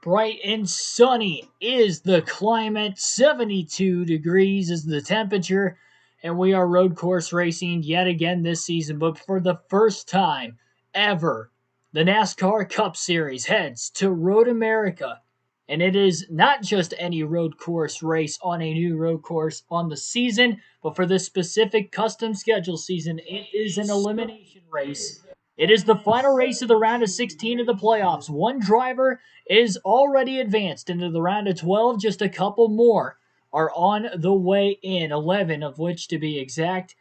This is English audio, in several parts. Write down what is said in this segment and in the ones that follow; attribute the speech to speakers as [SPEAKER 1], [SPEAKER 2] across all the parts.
[SPEAKER 1] Bright and sunny is the climate. 72 degrees is the temperature. And we are road course racing yet again this season. But for the first time ever, the NASCAR Cup Series heads to Road America. And it is not just any road course race on a new road course on the season, but for this specific custom schedule season, it is an elimination race. It is the final race of the round of 16 of the playoffs. One driver is already advanced into the round of 12. Just a couple more are on the way in, 11 of which to be exact.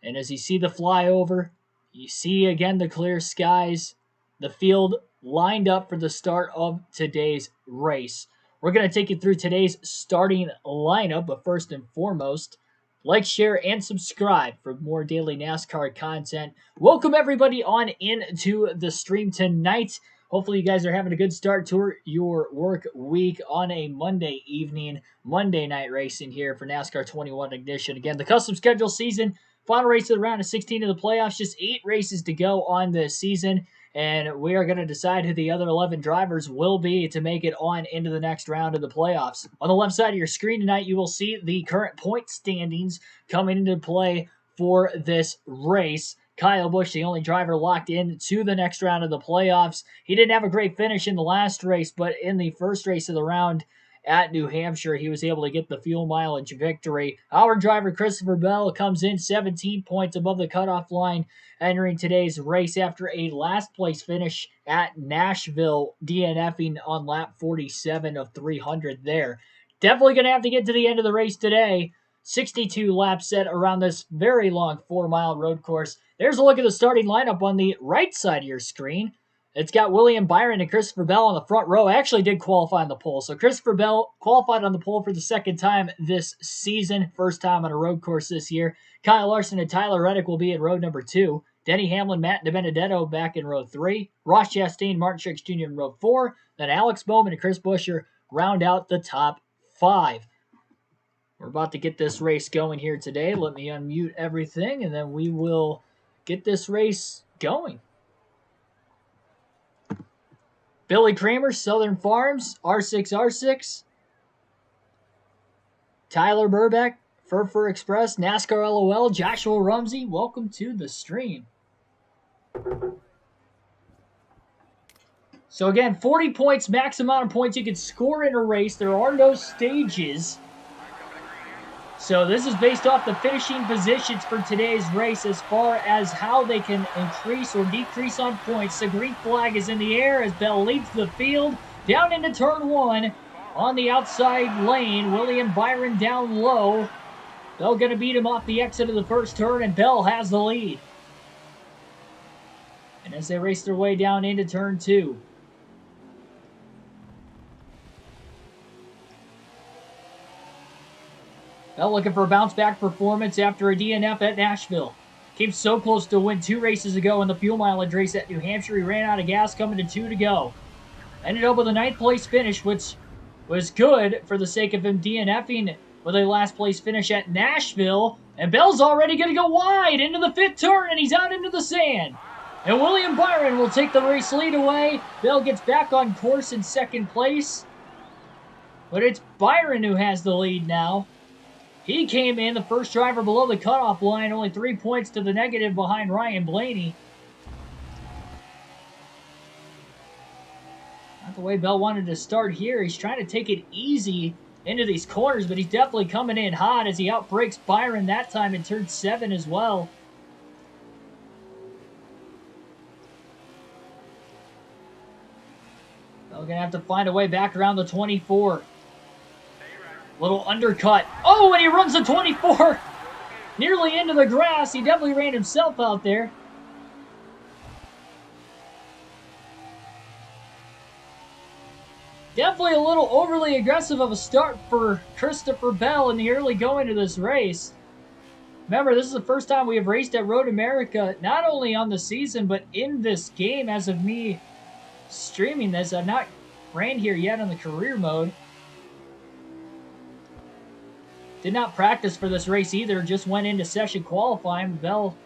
[SPEAKER 1] And as you see the flyover, you see again the clear skies, the field lined up for the start of today's race. We're going to take you through today's starting lineup, but first and foremost, like, share, and subscribe for more daily NASCAR content. Welcome everybody on into the stream tonight. Hopefully you guys are having a good start to your work week on a Monday evening, Monday night racing here for NASCAR 21 Ignition. Again, the custom schedule season, final race of the round of 16 of the playoffs, just 8 races to go on this season. And we are going to decide who the other 11 drivers will be to make it on into the next round of the playoffs. On the left side of your screen tonight, you will see the current point standings coming into play for this race. Kyle Busch, the only driver locked in to the next round of the playoffs. He didn't have a great finish in the last race, but in the first race of the round at New Hampshire, he was able to get the fuel mileage victory. Our driver, Christopher Bell, comes in 17 points above the cutoff line entering today's race after a last place finish at Nashville, DNFing on lap 47 of 300 there. Definitely going to have to get to the end of the race today. 62 laps set around this very long 4-mile road course. There's a look at the starting lineup on the right side of your screen. It's got William Byron and Christopher Bell on the front row. Actually did qualify on the pole. So Christopher Bell qualified on the pole for the second time this season. First time on a road course this year. Kyle Larson and Tyler Reddick will be in road number 2. Denny Hamlin, Matt DiBenedetto back in row 3. Ross Chastain, Martin Truex Jr. in row 4. Then Alex Bowman and Chris Buescher round out the top 5. We're about to get this race going here today. Let me unmute everything, and then we will get this race going. Billy Kramer, Southern Farms, R6R6. Tyler Burbeck, Fur Express, NASCAR LOL, Joshua Rumsey, welcome to the stream. So again, 40 points, max amount of points you can score in a race. There are no stages. So this is based off the finishing positions for today's race as far as how they can increase or decrease on points. The green flag is in the air as Bell leads the field down into turn 1 on the outside lane. William Byron down low. Bell going to beat him off the exit of the first turn, and Bell has the lead. And as they race their way down into turn 2. Bell looking for a bounce-back performance after a DNF at Nashville. Came so close to win 2 races ago in the fuel mileage race at New Hampshire. He ran out of gas coming to 2 to go. Ended up with a 9th place finish, which was good for the sake of him DNFing with a last place finish at Nashville. And Bell's already going to go wide into the 5th turn, and he's out into the sand. And William Byron will take the race lead away. Bell gets back on course in 2nd place. But it's Byron who has the lead now. He came in the first driver below the cutoff line, only 3 points to the negative behind Ryan Blaney. Not the way Bell wanted to start here. He's trying to take it easy into these corners, but he's definitely coming in hot as he outbreaks Byron that time in turn 7 as well. Bell gonna have to find a way back around the 24. Little undercut. Oh, and he runs the 24 nearly into the grass. He definitely ran himself out there. Definitely a little overly aggressive of a start for Christopher Bell in the early going of this race. Remember, this is the first time we have raced at Road America, not only on the season, but in this game as of me streaming this. I've not ran here yet on the career mode. Did not practice for this race either, just went into session qualifying. Bell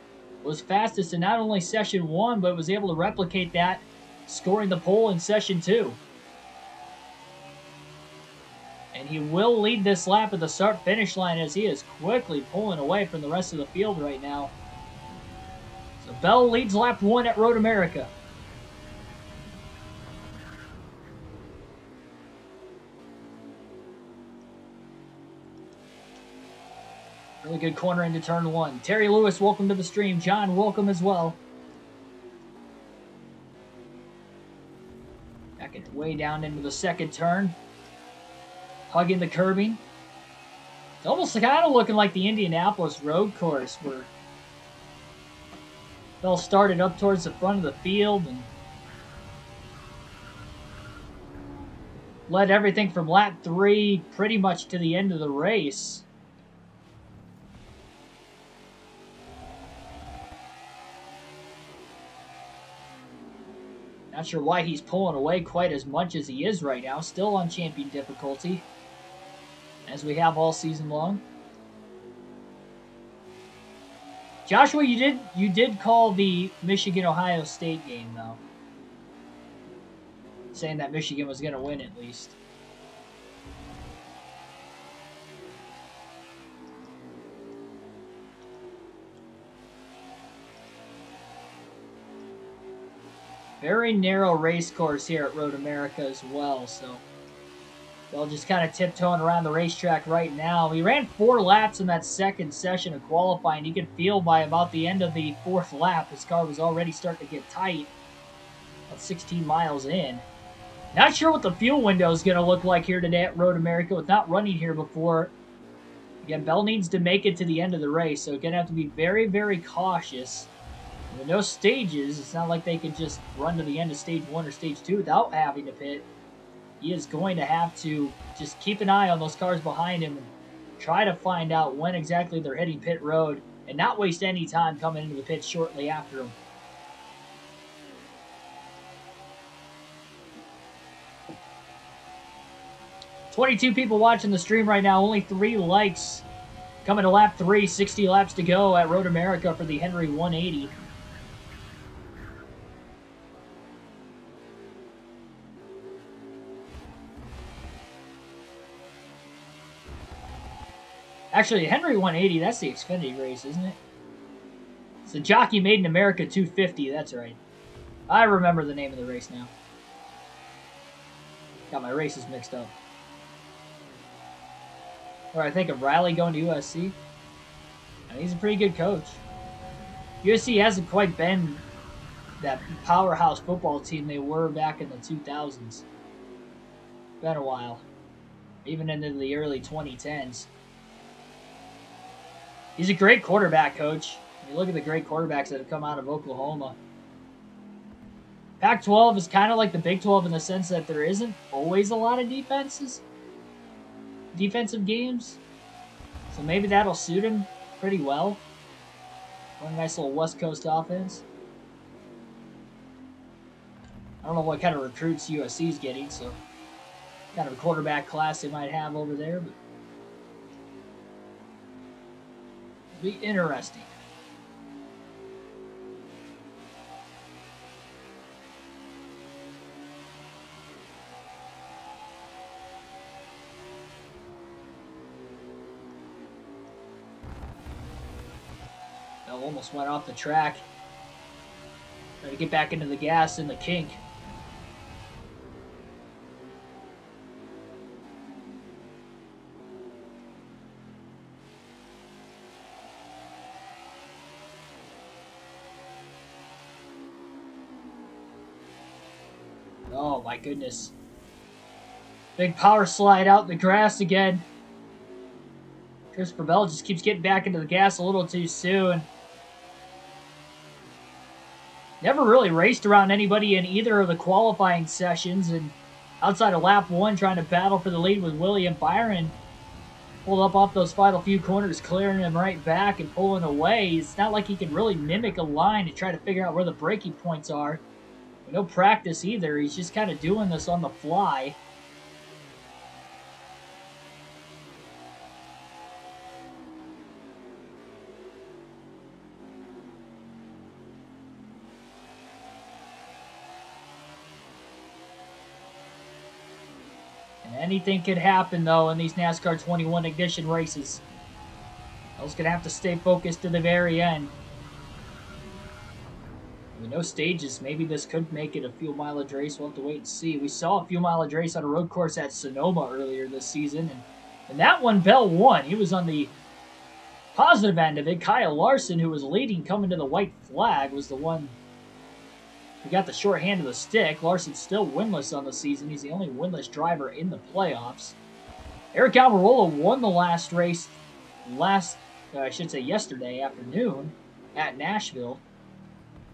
[SPEAKER 1] was fastest in not only session 1, but was able to replicate that, scoring the pole in session 2. And he will lead this lap at the start-finish line as he is quickly pulling away from the rest of the field right now. So Bell leads lap 1 at Road America. Really good corner into turn 1. Terry Lewis, welcome to the stream. John, welcome as well. Backing it way down into the second turn. Hugging the curbing. It's almost kind of looking like the Indianapolis road course where Bell started up towards the front of the field and led everything from lap 3 pretty much to the end of the race. Not sure why he's pulling away quite as much as he is right now. Still on champion difficulty, as we have all season long. Joshua, you did call the Michigan-Ohio State game, though. Saying that Michigan was going to win at least. Very narrow race course here at Road America as well, so they'll just kind of tiptoeing around the racetrack right now. He ran 4 laps in that second session of qualifying. You could feel by about the end of the 4th lap, his car was already starting to get tight. About 16 miles in. Not sure what the fuel window is going to look like here today at Road America with not running here before. Again, Bell needs to make it to the end of the race, so going to have to be very, very cautious. With no stages, it's not like they can just run to the end of stage 1 or stage 2 without having to pit. He is going to have to just keep an eye on those cars behind him and try to find out when exactly they're hitting pit road and not waste any time coming into the pit shortly after him. "22 people watching the stream right now, only 3 likes. Coming to lap 3, 60 laps to go at Road America for the Henry 180. Actually, Henry 180, that's the Xfinity race, isn't it? It's the Jockey Made in America 250, that's right. I remember the name of the race now. Got my races mixed up. Or I think of Riley going to USC. And he's a pretty good coach. USC hasn't quite been that powerhouse football team they were back in the 2000s. Been a while. Even into the early 2010s. He's a great quarterback, coach. You look at the great quarterbacks that have come out of Oklahoma. Pac-12 is kind of like the Big 12 in the sense that there isn't always a lot of defensive games. So maybe that'll suit him pretty well. One nice little West Coast offense. I don't know what kind of recruits USC is getting, so kind of a quarterback class they might have over there, but be interesting. Bell almost went off the track. Trying to get back into the gas in the kink. Oh my goodness. Big power slide out in the grass again. Christopher Bell just keeps getting back into the gas a little too soon. Never really raced around anybody in either of the qualifying sessions, and outside of lap 1 trying to battle for the lead with William Byron. Pulled up off those final few corners, clearing him right back and pulling away. It's not like he can really mimic a line to try to figure out where the braking points are. No practice either. He's just kind of doing this on the fly. And Anything could happen, though, in these NASCAR 21 Ignition races. I was going to have to stay focused to the very end. With no stages, maybe this could make it a fuel mileage race. We'll have to wait and see. We saw a fuel mileage race on a road course at Sonoma earlier this season, and that one Bell won. He was on the positive end of it. Kyle Larson, who was leading coming to the white flag, was the one who got the short hand of the stick. Larson's still winless on the season. He's the only winless driver in the playoffs. Eric Almirola won the last race yesterday afternoon at Nashville.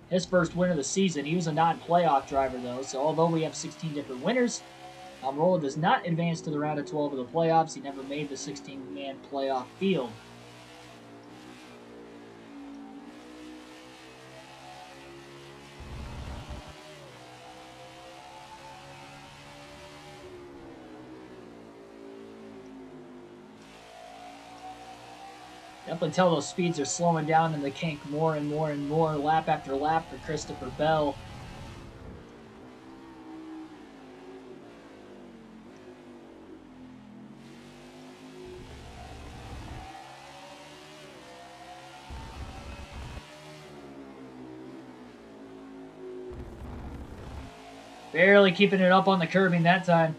[SPEAKER 1] His first win of the season. He was a non-playoff driver, though, so although we have 16 different winners, Almirola does not advance to the round of 12 of the playoffs. He never made the 16-man playoff field. Definitely tell those speeds are slowing down in the kink more and more and more, lap after lap for Christopher Bell. Barely keeping it up on the curbing that time.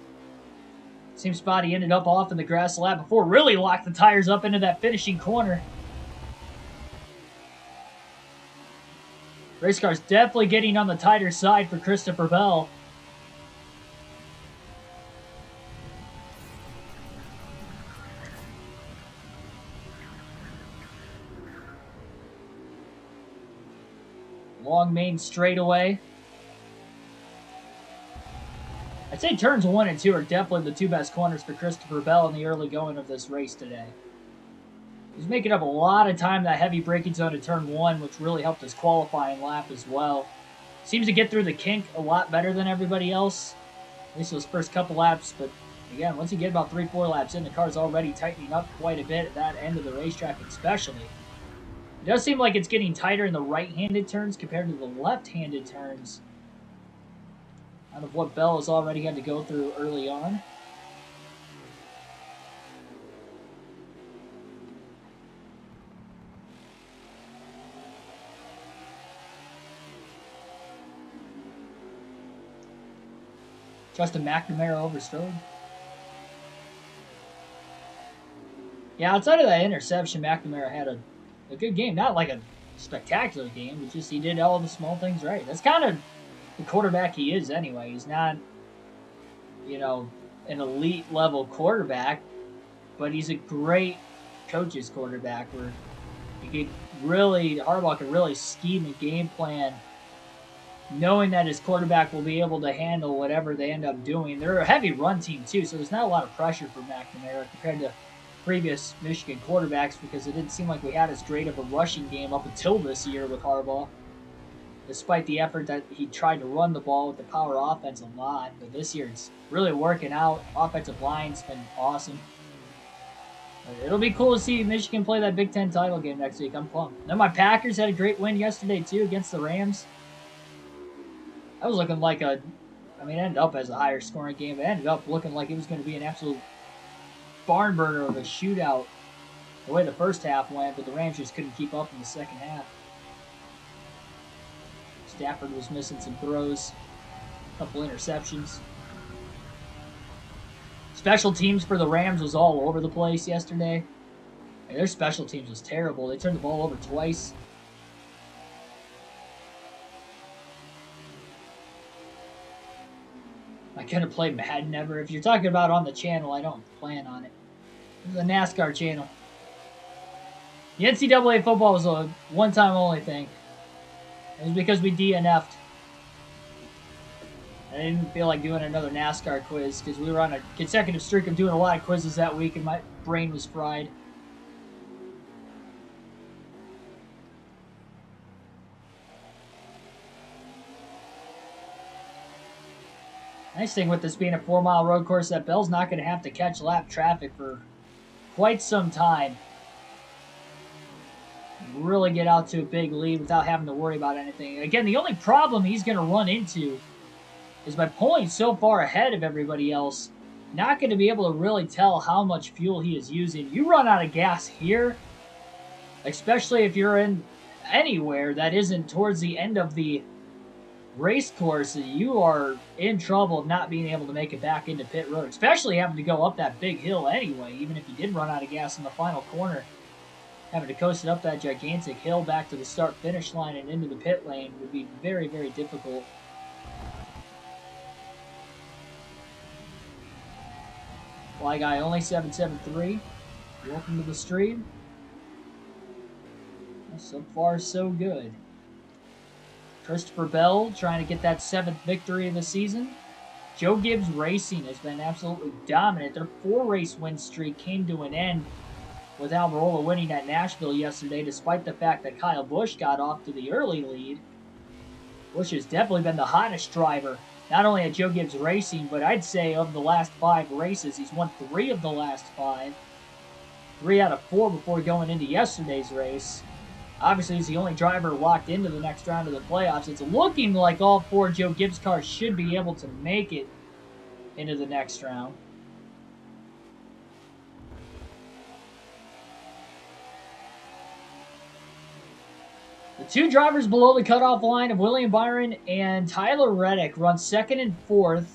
[SPEAKER 1] Same spot he ended up off in the grass lap before. Really locked the tires up into that finishing corner. Race car's definitely getting on the tighter side for Christopher Bell. Long main straightaway. I'd say turns 1 and 2 are definitely the two best corners for Christopher Bell in the early going of this race today. He's making up a lot of time that heavy braking zone at turn 1, which really helped his qualifying lap as well. Seems to get through the kink a lot better than everybody else, at least those first couple laps. But again, once you get about 3-4 laps in, the car's already tightening up quite a bit at that end of the racetrack especially. It does seem like it's getting tighter in the right-handed turns compared to the left-handed turns out of what Bell has already had to go through early on. Justin McNamara over Strode. Yeah, outside of that interception, McNamara had a good game. Not like a spectacular game, but just he did all the small things right. That's kind of the quarterback he is anyway. He's not, an elite level quarterback, but he's a great coach's quarterback where Harbaugh can really scheme a game plan knowing that his quarterback will be able to handle whatever they end up doing. They're a heavy run team too, so there's not a lot of pressure for McNamara compared to previous Michigan quarterbacks because it didn't seem like we had as great of a rushing game up until this year with Harbaugh. Despite the effort that he tried to run the ball with the power offense a lot. But this year it's really working out. Offensive line's been awesome. But it'll be cool to see Michigan play that Big Ten title game next week. I'm pumped. Then my Packers had a great win yesterday too against the Rams. That was looking like it ended up as a higher scoring game, but it ended up looking like it was going to be an absolute barn burner of a shootout the way the first half went, but the Rams just couldn't keep up in the second half. Stafford was missing some throws, a couple interceptions. Special teams for the Rams was all over the place yesterday. And their special teams was terrible. They turned the ball over twice. I could have played Madden ever. If you're talking about on the channel, I don't plan on it. This is a NASCAR channel. The NCAA football was a one-time only thing. It was because we DNF'd. I didn't feel like doing another NASCAR quiz because we were on a consecutive streak of doing a lot of quizzes that week and my brain was fried. Nice thing with this being a 4-mile road course that Bell's not going to have to catch lap traffic for quite some time. Really get out to a big lead without having to worry about anything. Again, the only problem he's going to run into is by pulling so far ahead of everybody else. not going to be able to really tell how much fuel he is using. You run out of gas here, especially if you're in anywhere that isn't towards the end of the race course, you are in trouble not being able to make it back into pit road, especially having to go up that big hill anyway. Even if you did run out of gas in the final corner, having to coast it up that gigantic hill back to the start finish line and into the pit lane would be very, very difficult. Fly Guy only 773. Welcome to the stream. So far, so good. Christopher Bell trying to get that 7th victory of the season. Joe Gibbs Racing has been absolutely dominant. Their 4-race win streak came to an end with Almirola winning at Nashville yesterday, despite the fact that Kyle Busch got off to the early lead. Busch has definitely been the hottest driver, not only at Joe Gibbs Racing, but I'd say of the last 5 races, he's won 3 of the last 5. 3 out of 4 before going into yesterday's race. Obviously, he's the only driver locked into the next round of the playoffs. It's looking like all 4 Joe Gibbs cars should be able to make it into the next round. The 2 drivers below the cutoff line of William Byron and Tyler Reddick run 2nd and 4th.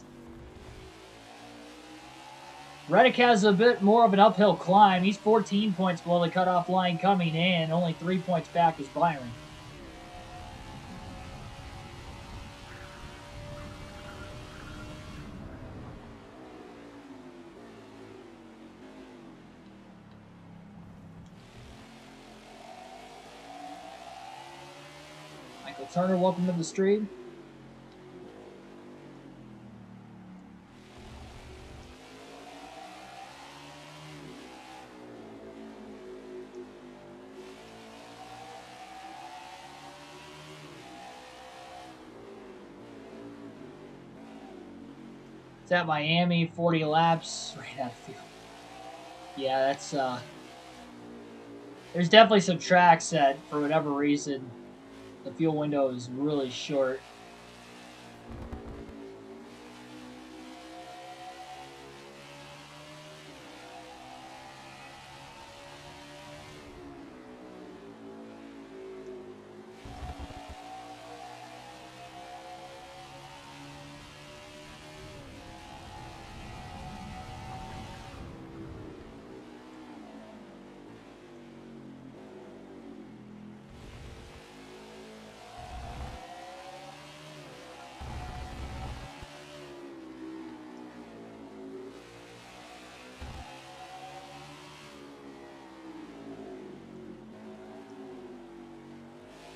[SPEAKER 1] Reddick has a bit more of an uphill climb. He's 14 points below the cutoff line coming in. Only 3 points back is Byron. Michael Turner, welcome to the stream. It's at Miami, 40 laps, right out of field. Yeah, that's, there's definitely some tracks that, for whatever reason, the fuel window is really short.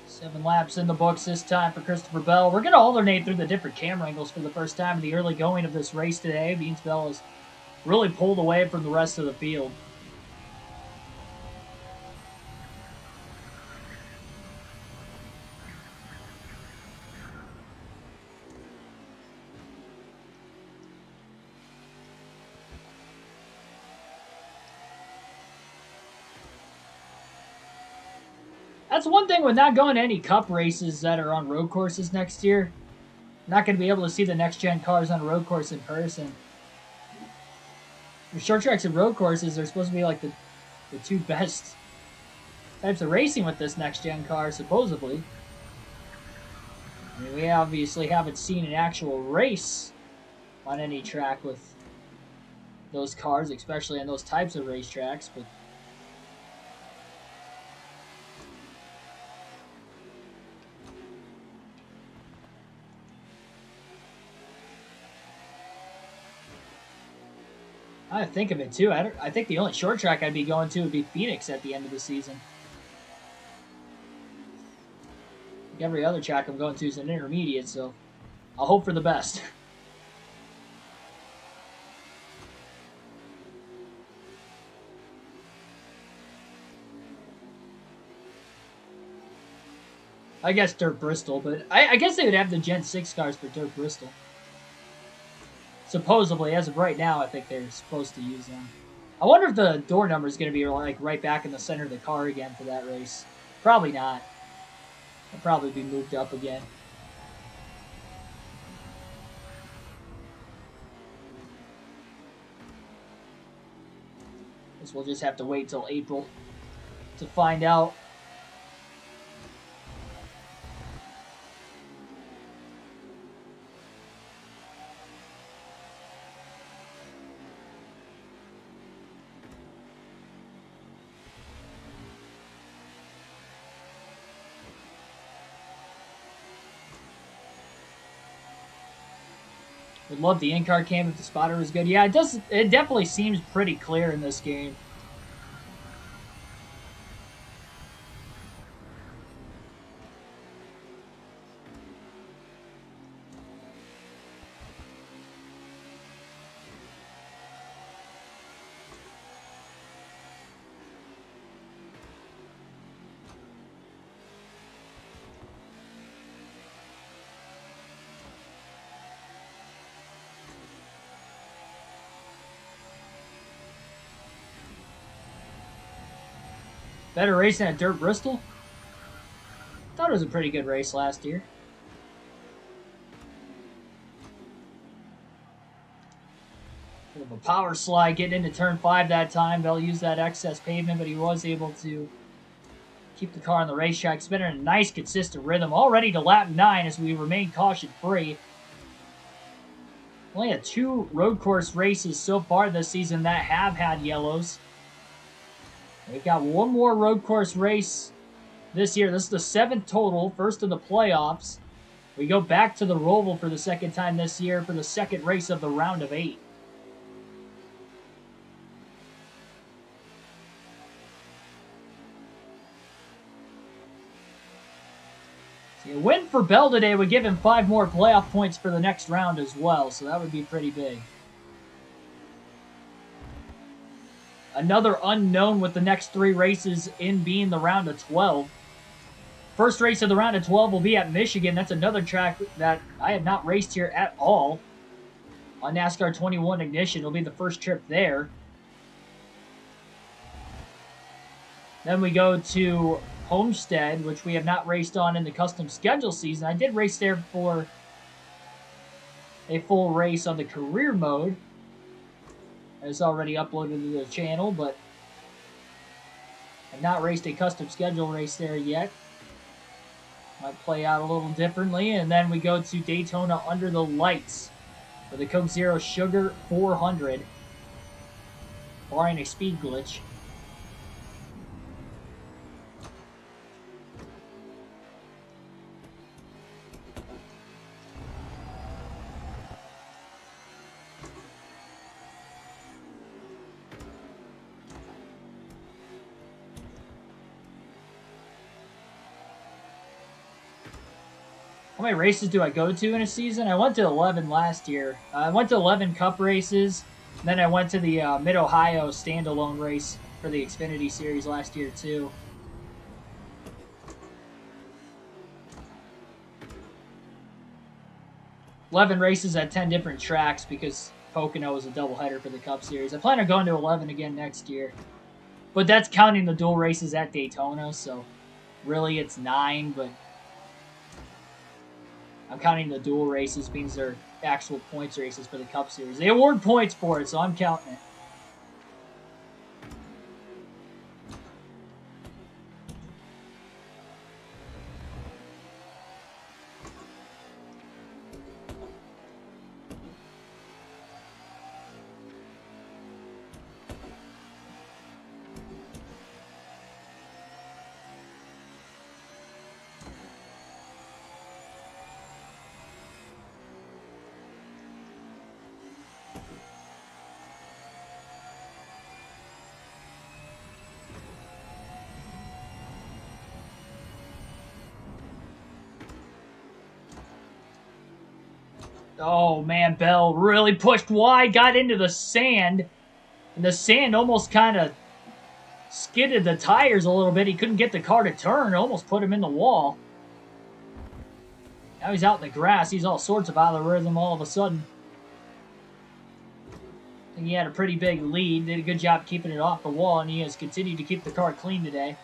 [SPEAKER 1] Seven laps in the books this time for Christopher Bell. We're going to alternate through the different camera angles for the first time in the early going of this race today. Beans Bell has really pulled away from the rest of the field. That's one thing with not going to any cup races that are on road courses next year. Not going to be able to see the next-gen cars on a road course in person. The short tracks and road courses are supposed to be like the 2 best types of racing with this next-gen car, supposedly. I mean, we obviously haven't seen an actual race on any track with those cars, especially on those types of racetracks, but I think of it too. I think the only short track I'd be going to would be Phoenix at the end of the season. Every other track I'm going to is an intermediate, so I'll hope for the best. I guess Dirt Bristol, but I guess they would have the Gen 6 cars for Dirt Bristol. Supposedly, as of right now, I think they're supposed to use them. I wonder if the door number is going to be like right back in the center of the car again for that race. Probably not. It'll probably be moved up again. Guess we'll just have to wait till April to find out. Would love the in-car cam if the spotter was good. Yeah, it does. It definitely seems pretty clear in this game. Better racing at Dirt Bristol? Thought it was a pretty good race last year. Bit of a power slide getting into turn 5 that time. They'll use that excess pavement, but he was able to keep the car on the racetrack. It's been in a nice, consistent rhythm. Already to lap 9 as we remain caution-free. Only had 2 road course races so far this season that have had yellows. We've got one more road course race this year. This is the 7th total, first of the playoffs. We go back to the Roval for the second time this year for the second race of the round of 8. See, a win for Bell today would give him 5 more playoff points for the next round as well, so that would be pretty big. Another unknown with the next 3 races in being the round of 12. First race of the round of 12 will be at Michigan. That's another track that I have not raced here at all. On NASCAR 21 Ignition, it'll be the first trip there. Then we go to Homestead, which we have not raced on in the custom schedule season. I did race there for a full race on the career mode. It's already uploaded to the channel, but I've not raced a custom schedule race there yet. Might play out a little differently. And then we go to Daytona Under the Lights for the Coke Zero Sugar 400, barring a speed glitch. How many races do I go to in a season? I went to 11 last year. I went to 11 Cup races. Then I went to the Mid-Ohio standalone race for the Xfinity Series last year, too. $11 races at 10 different tracks because Pocono was a doubleheader for the Cup Series. I plan on going to 11 again next year. But that's counting the dual races at Daytona, so really it's 9, but I'm counting the dual races means they're actual points races for the Cup Series. They award points for it, so I'm counting it. Oh, man, Bell really pushed wide, got into the sand. And the sand almost kind of skidded the tires a little bit. He couldn't get the car to turn. It almost put him in the wall. Now he's out in the grass. He's all sorts of out of the rhythm all of a sudden. I think he had a pretty big lead. Did a good job keeping it off the wall, and he has continued to keep the car clean today.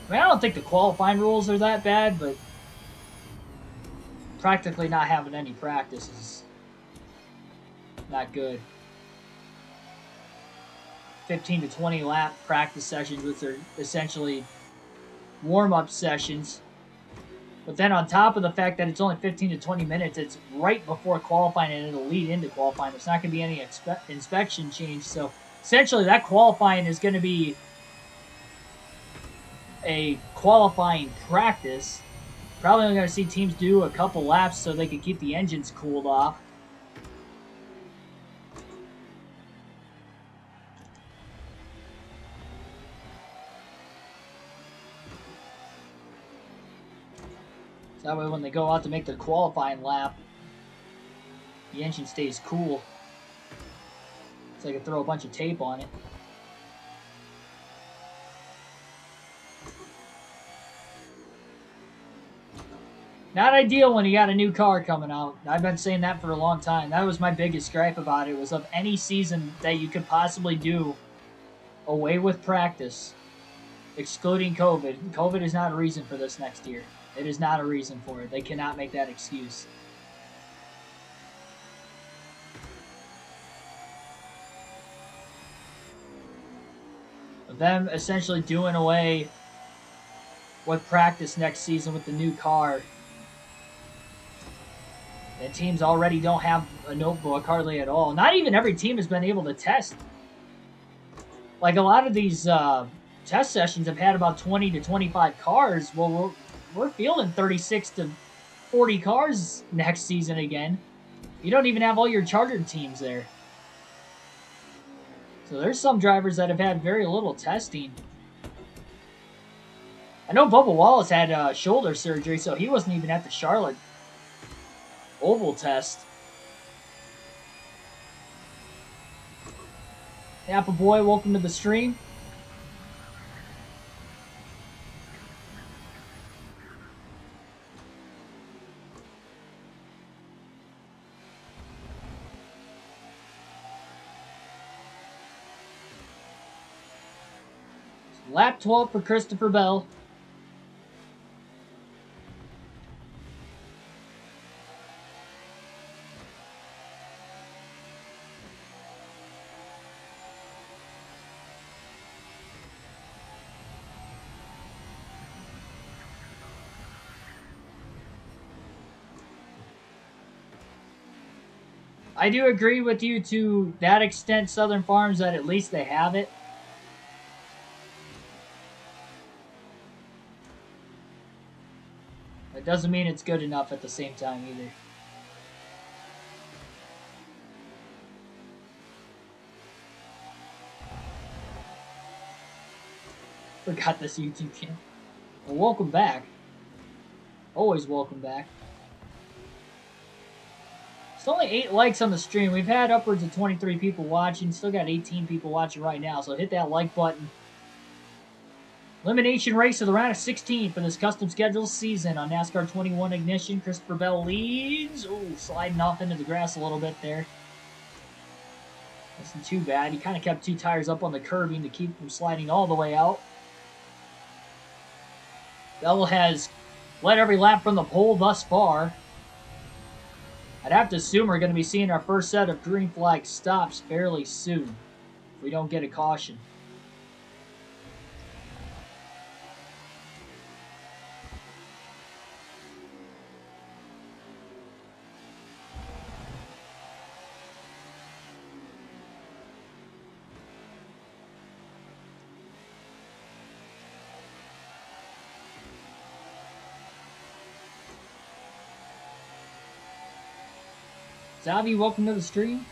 [SPEAKER 1] I mean, I don't think the qualifying rules are that bad, but practically not having any practice is not good. 15 to 20 lap practice sessions, which are essentially warm-up sessions. But then on top of the fact that it's only 15 to 20 minutes, it's right before qualifying and it'll lead into qualifying. There's not going to be any inspection change. So essentially that qualifying is going to be a qualifying practice. Probably only going to see teams do a couple laps so they can keep the engines cooled off. So that way when they go out to make their qualifying lap, the engine stays cool. So they can throw a bunch of tape on it. Not ideal when you got a new car coming out. I've been saying that for a long time. That was my biggest gripe about it, was of any season that you could possibly do away with practice, excluding COVID. COVID is not a reason for this next year. It is not a reason for it. They cannot make that excuse. Them essentially doing away with practice next season with the new car. And teams already don't have a notebook hardly at all. Not even every team has been able to test. Like a lot of these test sessions have had about 20 to 25 cars. Well, we're fielding 36 to 40 cars next season again. You don't even have all your chartered teams there. So there's some drivers that have had very little testing. I know Bubba Wallace had shoulder surgery, so he wasn't even at the Charlotte oval test. Apple Boy, welcome to the stream. Lap 12 for Christopher Bell. I do agree with you to that extent, Southern Farms, that at least they have it. It doesn't mean it's good enough at the same time either. Forgot this YouTube channel. Well, welcome back. Always welcome back. It's only 8 likes on the stream. We've had upwards of 23 people watching. Still got 18 people watching right now, so hit that like button. Elimination race of the round of 16 for this custom schedule season on NASCAR 21 Ignition. Christopher Bell leads. Ooh, sliding off into the grass a little bit there. Wasn't too bad. He kind of kept 2 tires up on the curbing to keep from sliding all the way out. Bell has led every lap from the pole thus far. I'd have to assume we're going to be seeing our first set of green flag stops fairly soon if we don't get a caution. Zavi, welcome to the stream.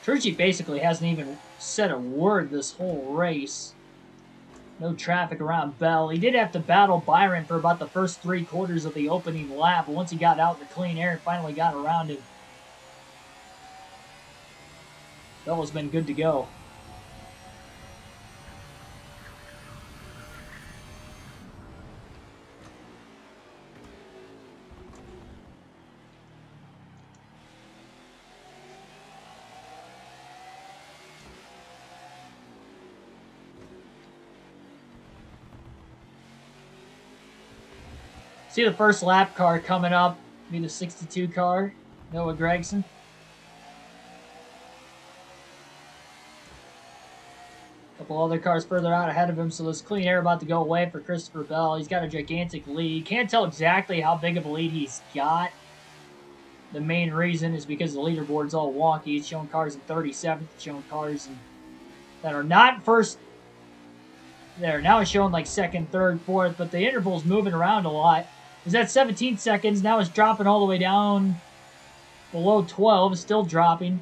[SPEAKER 1] Trucci basically hasn't even said a word this whole race. No traffic around Bell. He did have to battle Byron for about the first 3/4 of the opening lap, but once he got out in the clean air and finally got around him, Bell has been good to go. See the first lap car coming up. Be the 62 car. Noah Gragson. A couple other cars further out ahead of him, so this clean air about to go away for Christopher Bell. He's got a gigantic lead. Can't tell exactly how big of a lead he's got. The main reason is because the leaderboard's all wonky. It's showing cars in 37th, it's showing cars that are not first. There, now it's showing like second, third, fourth, but the interval's moving around a lot. It was at 17 seconds, now it's dropping all the way down below 12, it's still dropping.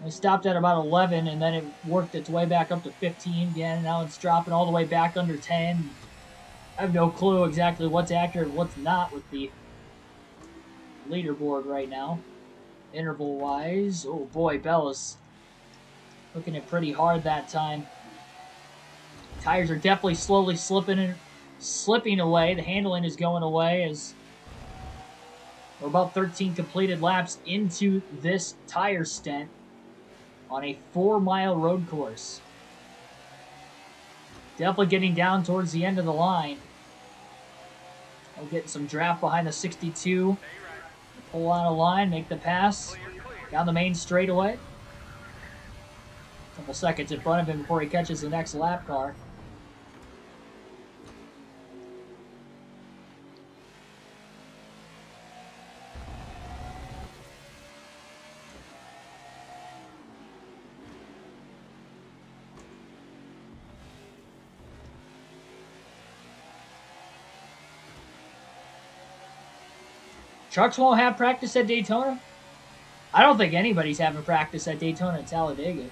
[SPEAKER 1] It stopped at about 11, and then it worked its way back up to 15 again. Now it's dropping all the way back under 10. I have no clue exactly what's accurate and what's not with the leaderboard right now. Interval-wise, oh boy, Bella's looking at pretty hard that time. Tires are definitely slowly slipping away. The handling is going away as we're about 13 completed laps into this tire stint on a 4-mile road course. Definitely getting down towards the end of the line. We're getting some draft behind the 62. Pull on a line, make the pass down the main straightaway. A couple seconds in front of him before he catches the next lap car. Trucks won't have practice at Daytona? I don't think anybody's having practice at Daytona and Talladega.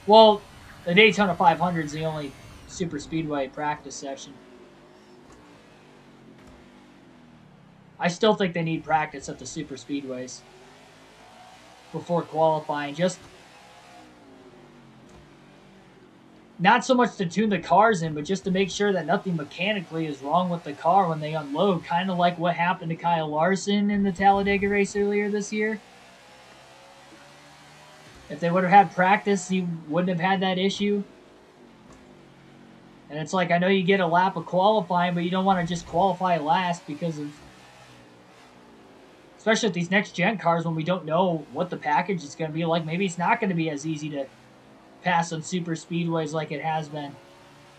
[SPEAKER 1] Well, the Daytona 500 is the only super speedway practice section. I still think they need practice at the super speedways before qualifying. Just not so much to tune the cars in, but just to make sure that nothing mechanically is wrong with the car when they unload. Kind of like what happened to Kyle Larson in the Talladega race earlier this year. If they would have had practice, he wouldn't have had that issue. And it's like, I know you get a lap of qualifying, but you don't want to just qualify last because of... Especially with these next-gen cars when we don't know what the package is going to be like. Maybe it's not going to be as easy to pass on super speedways like it has been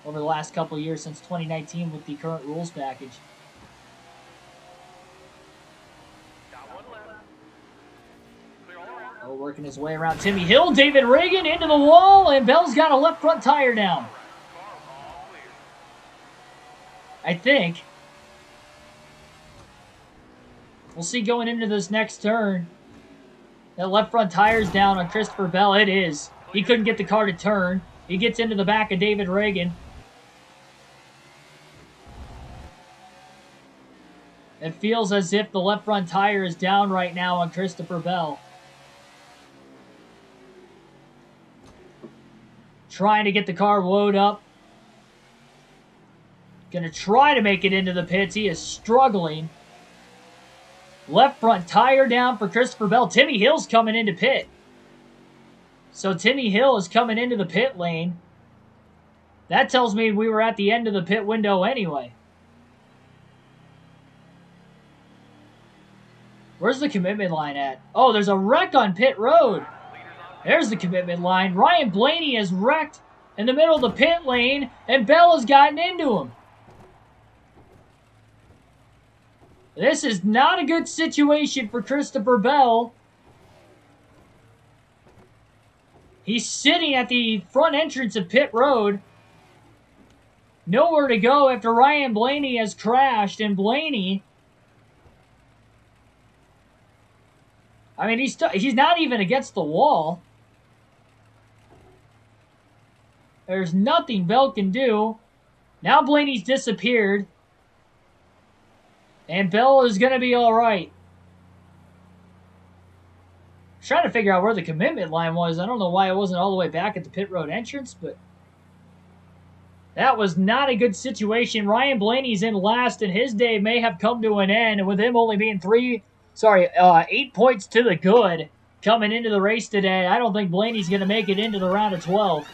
[SPEAKER 1] over the last couple of years since 2019 with the current rules package. Oh, working his way around Timmy Hill. David Reagan into the wall, and Bell's got a left front tire down. I think. We'll see going into this next turn. That left front tire's down on Christopher Bell. It is. He couldn't get the car to turn. He gets into the back of David Reagan. It feels as if the left front tire is down right now on Christopher Bell. Trying to get the car woed up. Gonna try to make it into the pits. He is struggling. Left front tire down for Christopher Bell. Timmy Hill's coming into pit. So Timmy Hill is coming into the pit lane. That tells me we were at the end of the pit window anyway. Where's the commitment line at? Oh, there's a wreck on pit road. There's the commitment line. Ryan Blaney has wrecked in the middle of the pit lane, and Bell has gotten into him. This is not a good situation for Christopher Bell. He's sitting at the front entrance of pit road. Nowhere to go after Ryan Blaney has crashed. And Blaney, I mean, he's not even against the wall. There's nothing Bell can do. Now Blaney's disappeared. And Bell is going to be all right. Trying to figure out where the commitment line was. I don't know why it wasn't all the way back at the pit road entrance, but that was not a good situation. Ryan Blaney's in last, and his day may have come to an end. And with him only being 8 points to the good coming into the race today, I don't think Blaney's going to make it into the round of 12.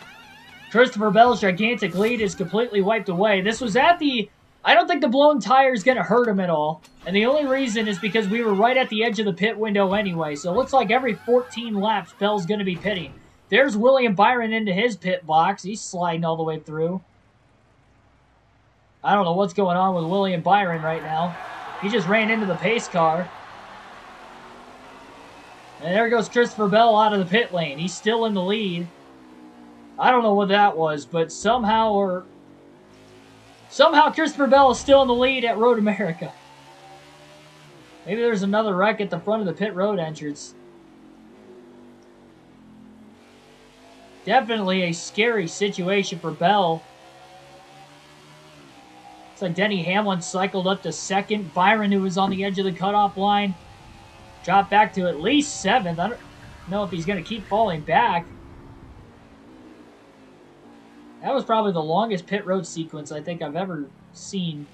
[SPEAKER 1] Christopher Bell's gigantic lead is completely wiped away. This was at the I don't think the blown tire is going to hurt him at all. And the only reason is because we were right at the edge of the pit window anyway. So it looks like every 14 laps, Bell's going to be pitting. There's William Byron into his pit box. He's sliding all the way through. I don't know what's going on with William Byron right now. He just ran into the pace car. And there goes Christopher Bell out of the pit lane. He's still in the lead. I don't know what that was, but somehow Christopher Bell is still in the lead at Road America. Maybe there's another wreck at the front of the pit road entrance. Definitely a scary situation for Bell. Looks like Denny Hamlin cycled up to second. Byron, who was on the edge of the cutoff line, dropped back to at least 7th. I don't know if he's going to keep falling back. That was probably the longest pit road sequence I think I've ever seen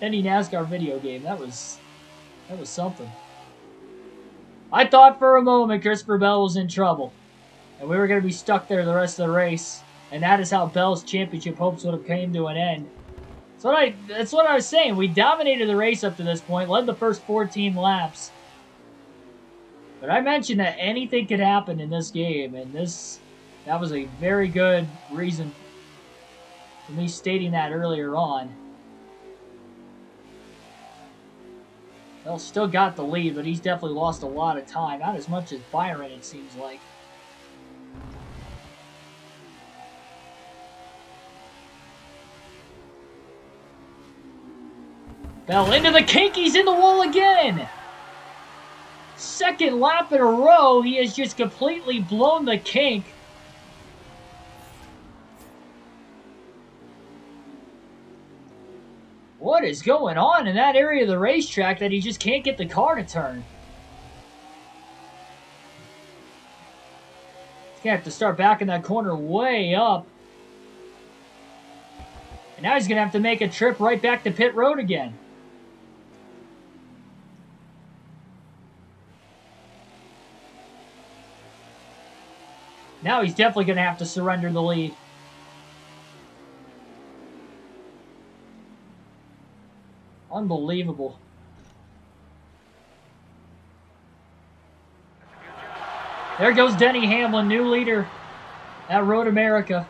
[SPEAKER 1] any NASCAR video game. That was something. I thought for a moment Christopher Bell was in trouble, and we were going to be stuck there the rest of the race, and that is how Bell's championship hopes would have came to an end. That's what I was saying. We dominated the race up to this point, led the first 14 laps. But I mentioned that anything could happen in this game, and that was a very good reason for me stating that earlier on. Bell still got the lead, but he's definitely lost a lot of time. Not as much as Byron, it seems like. Bell into the kink. He's in the wall again. Second lap in a row, he has just completely blown the kink. What is going on in that area of the racetrack that he just can't get the car to turn? He's going to have to start backing that corner way up. And now he's going to have to make a trip right back to pit road again. Now he's definitely going to have to surrender the lead. Unbelievable. There goes Denny Hamlin, new leader at Road America.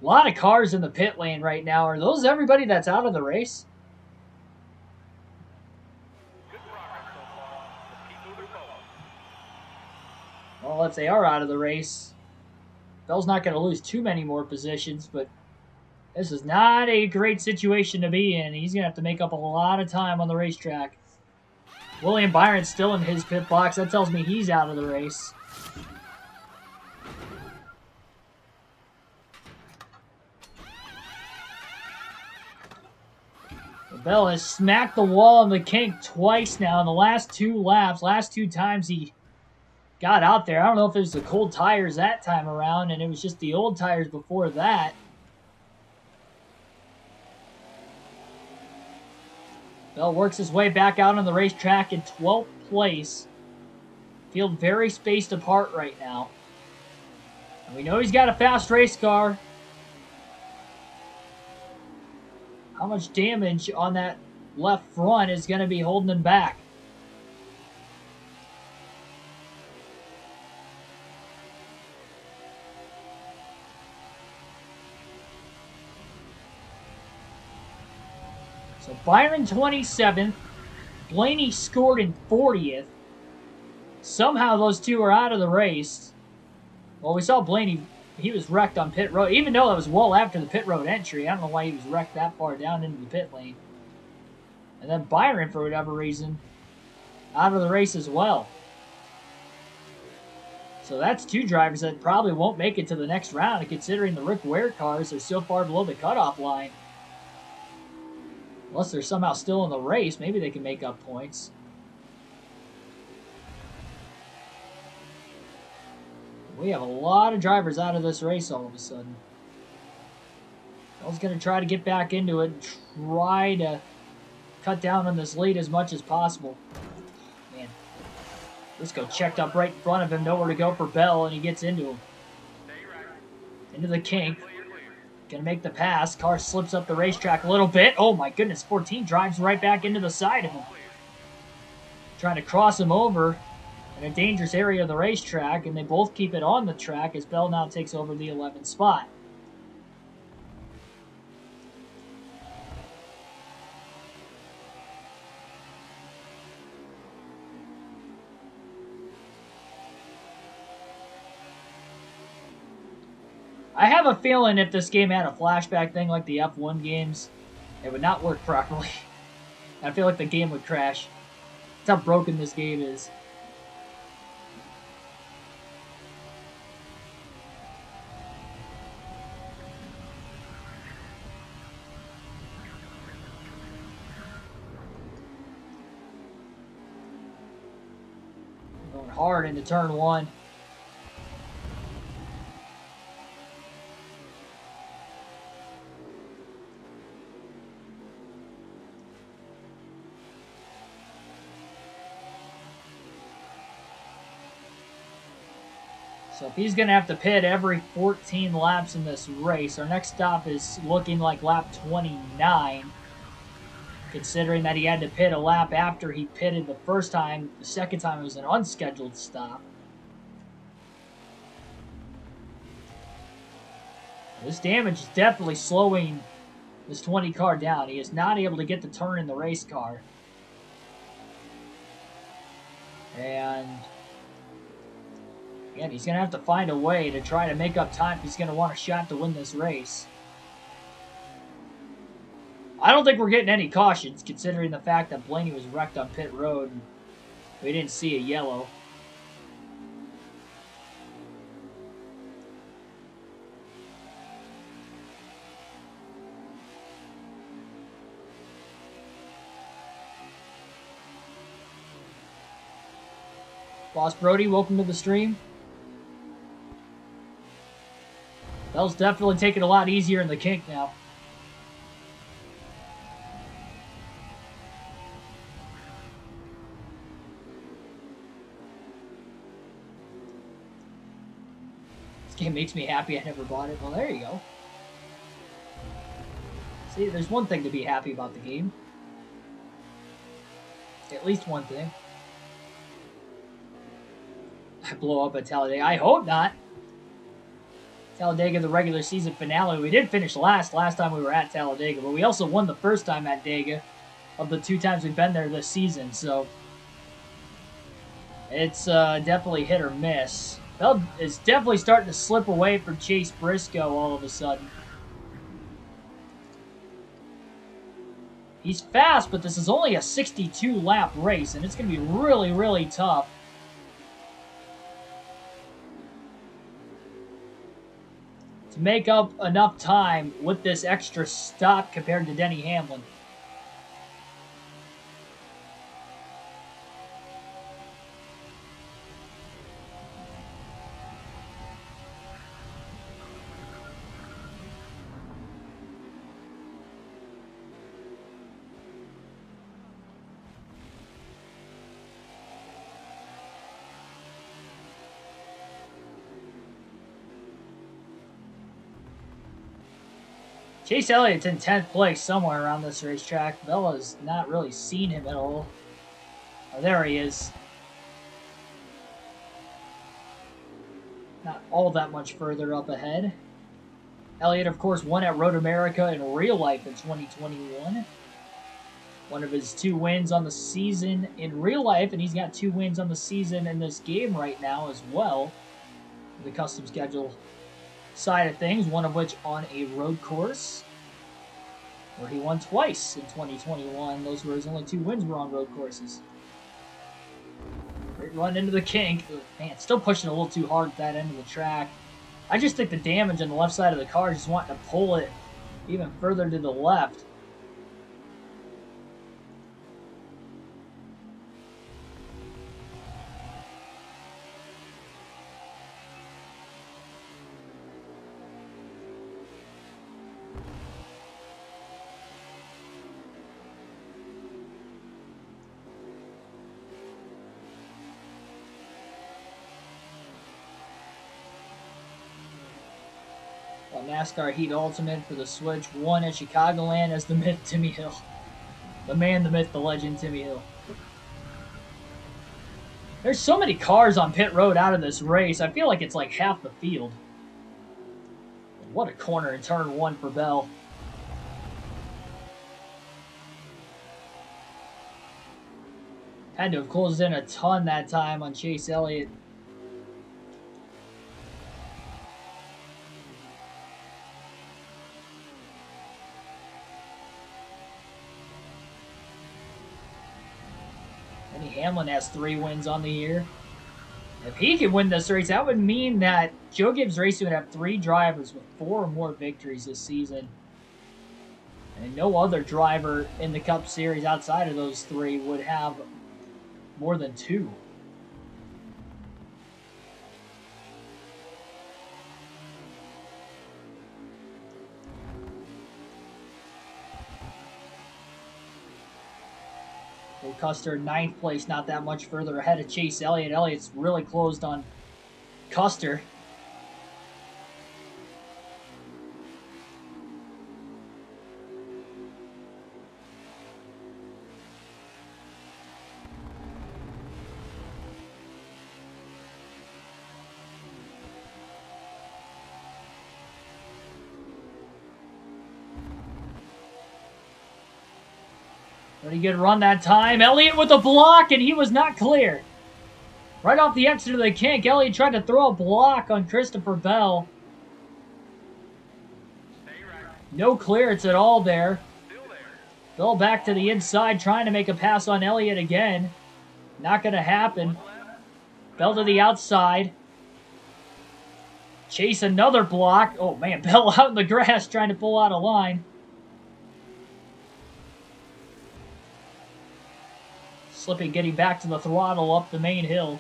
[SPEAKER 1] A lot of cars in the pit lane right now. Are those everybody that's out of the race? Well, if they are out of the race, Bell's not going to lose too many more positions, but this is not a great situation to be in. He's going to have to make up a lot of time on the racetrack. William Byron's still in his pit box. That tells me he's out of the race. Bell has smacked the wall on the kink twice now in the last 2 laps. Last 2 times he got out there. I don't know if it was the cold tires that time around and it was just the old tires before that. Bell works his way back out on the racetrack in 12th place. Field very spaced apart right now. And we know he's got a fast race car. How much damage on that left front is going to be holding him back? So Byron 27th, Blaney scored in 40th. Somehow those two are out of the race. Well, we saw Blaney, he was wrecked on pit road, even though that was well after the pit road entry. I don't know why he was wrecked that far down into the pit lane. And then Byron, for whatever reason, out of the race as well. So that's 2 drivers that probably won't make it to the next round, considering the Rick Ware cars are so far below the cutoff line. Unless they're somehow still in the race, maybe they can make up points. We have a lot of drivers out of this race all of a sudden. Bell's going to try to get back into it and try to cut down on this lead as much as possible. Man, Briscoe checked up right in front of him, nowhere to go for Bell, and he gets into him. Into the kink. Gonna make the pass. Car slips up the racetrack a little bit. Oh my goodness, 14 drives right back into the side of him. Trying to cross him over in a dangerous area of the racetrack, and they both keep it on the track as Bell now takes over the 11th spot. I have a feeling if this game had a flashback thing like the F1 games, it would not work properly. I feel like the game would crash. That's how broken this game is. Going hard into turn one. So if he's going to have to pit every 14 laps in this race, our next stop is looking like lap 29. Considering that he had to pit a lap after he pitted the first time. The second time it was an unscheduled stop. This damage is definitely slowing this 20 car down. He is not able to get the turn in the race car. And again, he's going to have to find a way to try to make up time if he's going to want a shot to win this race. I don't think we're getting any cautions, considering the fact that Blaney was wrecked on pit road and we didn't see a yellow. Boss Brody, welcome to the stream. Bell's definitely taking a lot easier in the kink now. This game makes me happy I never bought it. Well, there you go. See, there's one thing to be happy about the game. At least one thing. I blow up at Talladega. I hope not. Talladega, the regular season finale. We did finish last time we were at Talladega, but we also won the first time at Dega of the 2 times we've been there this season, so it's definitely hit or miss. Bell is definitely starting to slip away from Chase Briscoe all of a sudden. He's fast, but this is only a 62-lap race, and it's going to be really, really tough to make up enough time with this extra stop compared to Denny Hamlin. Chase Elliott's in 10th place somewhere around this racetrack. Bella's not really seen him at all. Oh, there he is. Not all that much further up ahead. Elliott, of course, won at Road America in real life in 2021. One of his 2 wins on the season in real life, and he's got 2 wins on the season in this game right now as well. The custom schedule side of things, one of which on a road course where he won twice in 2021. Those were his only 2 wins were on road courses. Great run into the kink. Man, still pushing a little too hard at that end of the track. I just think the damage on the left side of the car is just wanting to pull it even further to the left. NASCAR Heat Ultimate for the Switch 1 at Chicagoland as the myth Timmy Hill. The man, the myth, the legend Timmy Hill. There's so many cars on pit road out of this race. I feel like it's like half the field. What a corner in turn 1 for Bell. Had to have closed in a ton that time on Chase Elliott. Hamlin has 3 wins on the year. If he could win this race, that would mean that Joe Gibbs Racing would have 3 drivers with 4 or more victories this season. And no other driver in the Cup Series outside of those 3 would have more than 2. Custer 9th place, not that much further ahead of Chase Elliott. Elliott's really closed on Custer. Pretty good run that time. Elliott with a block, and he was not clear. Right off the exit of the kink, Elliott tried to throw a block on Christopher Bell. No clearance at all there. Bell back to the inside, trying to make a pass on Elliott again. Not going to happen. Bell to the outside. Chase another block. Oh, man, Bell out in the grass trying to pull out a line. Slipping, getting back to the throttle up the main hill.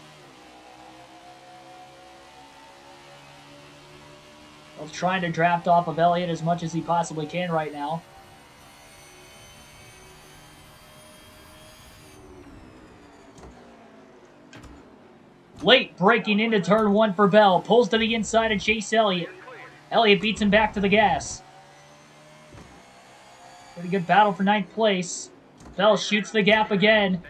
[SPEAKER 1] Bell's trying to draft off of Elliott as much as he possibly can right now. Late breaking into turn 1 for Bell. Pulls to the inside of Chase Elliott. Elliott beats him back to the gas. Pretty good battle for 9th place. Bell shoots the gap again.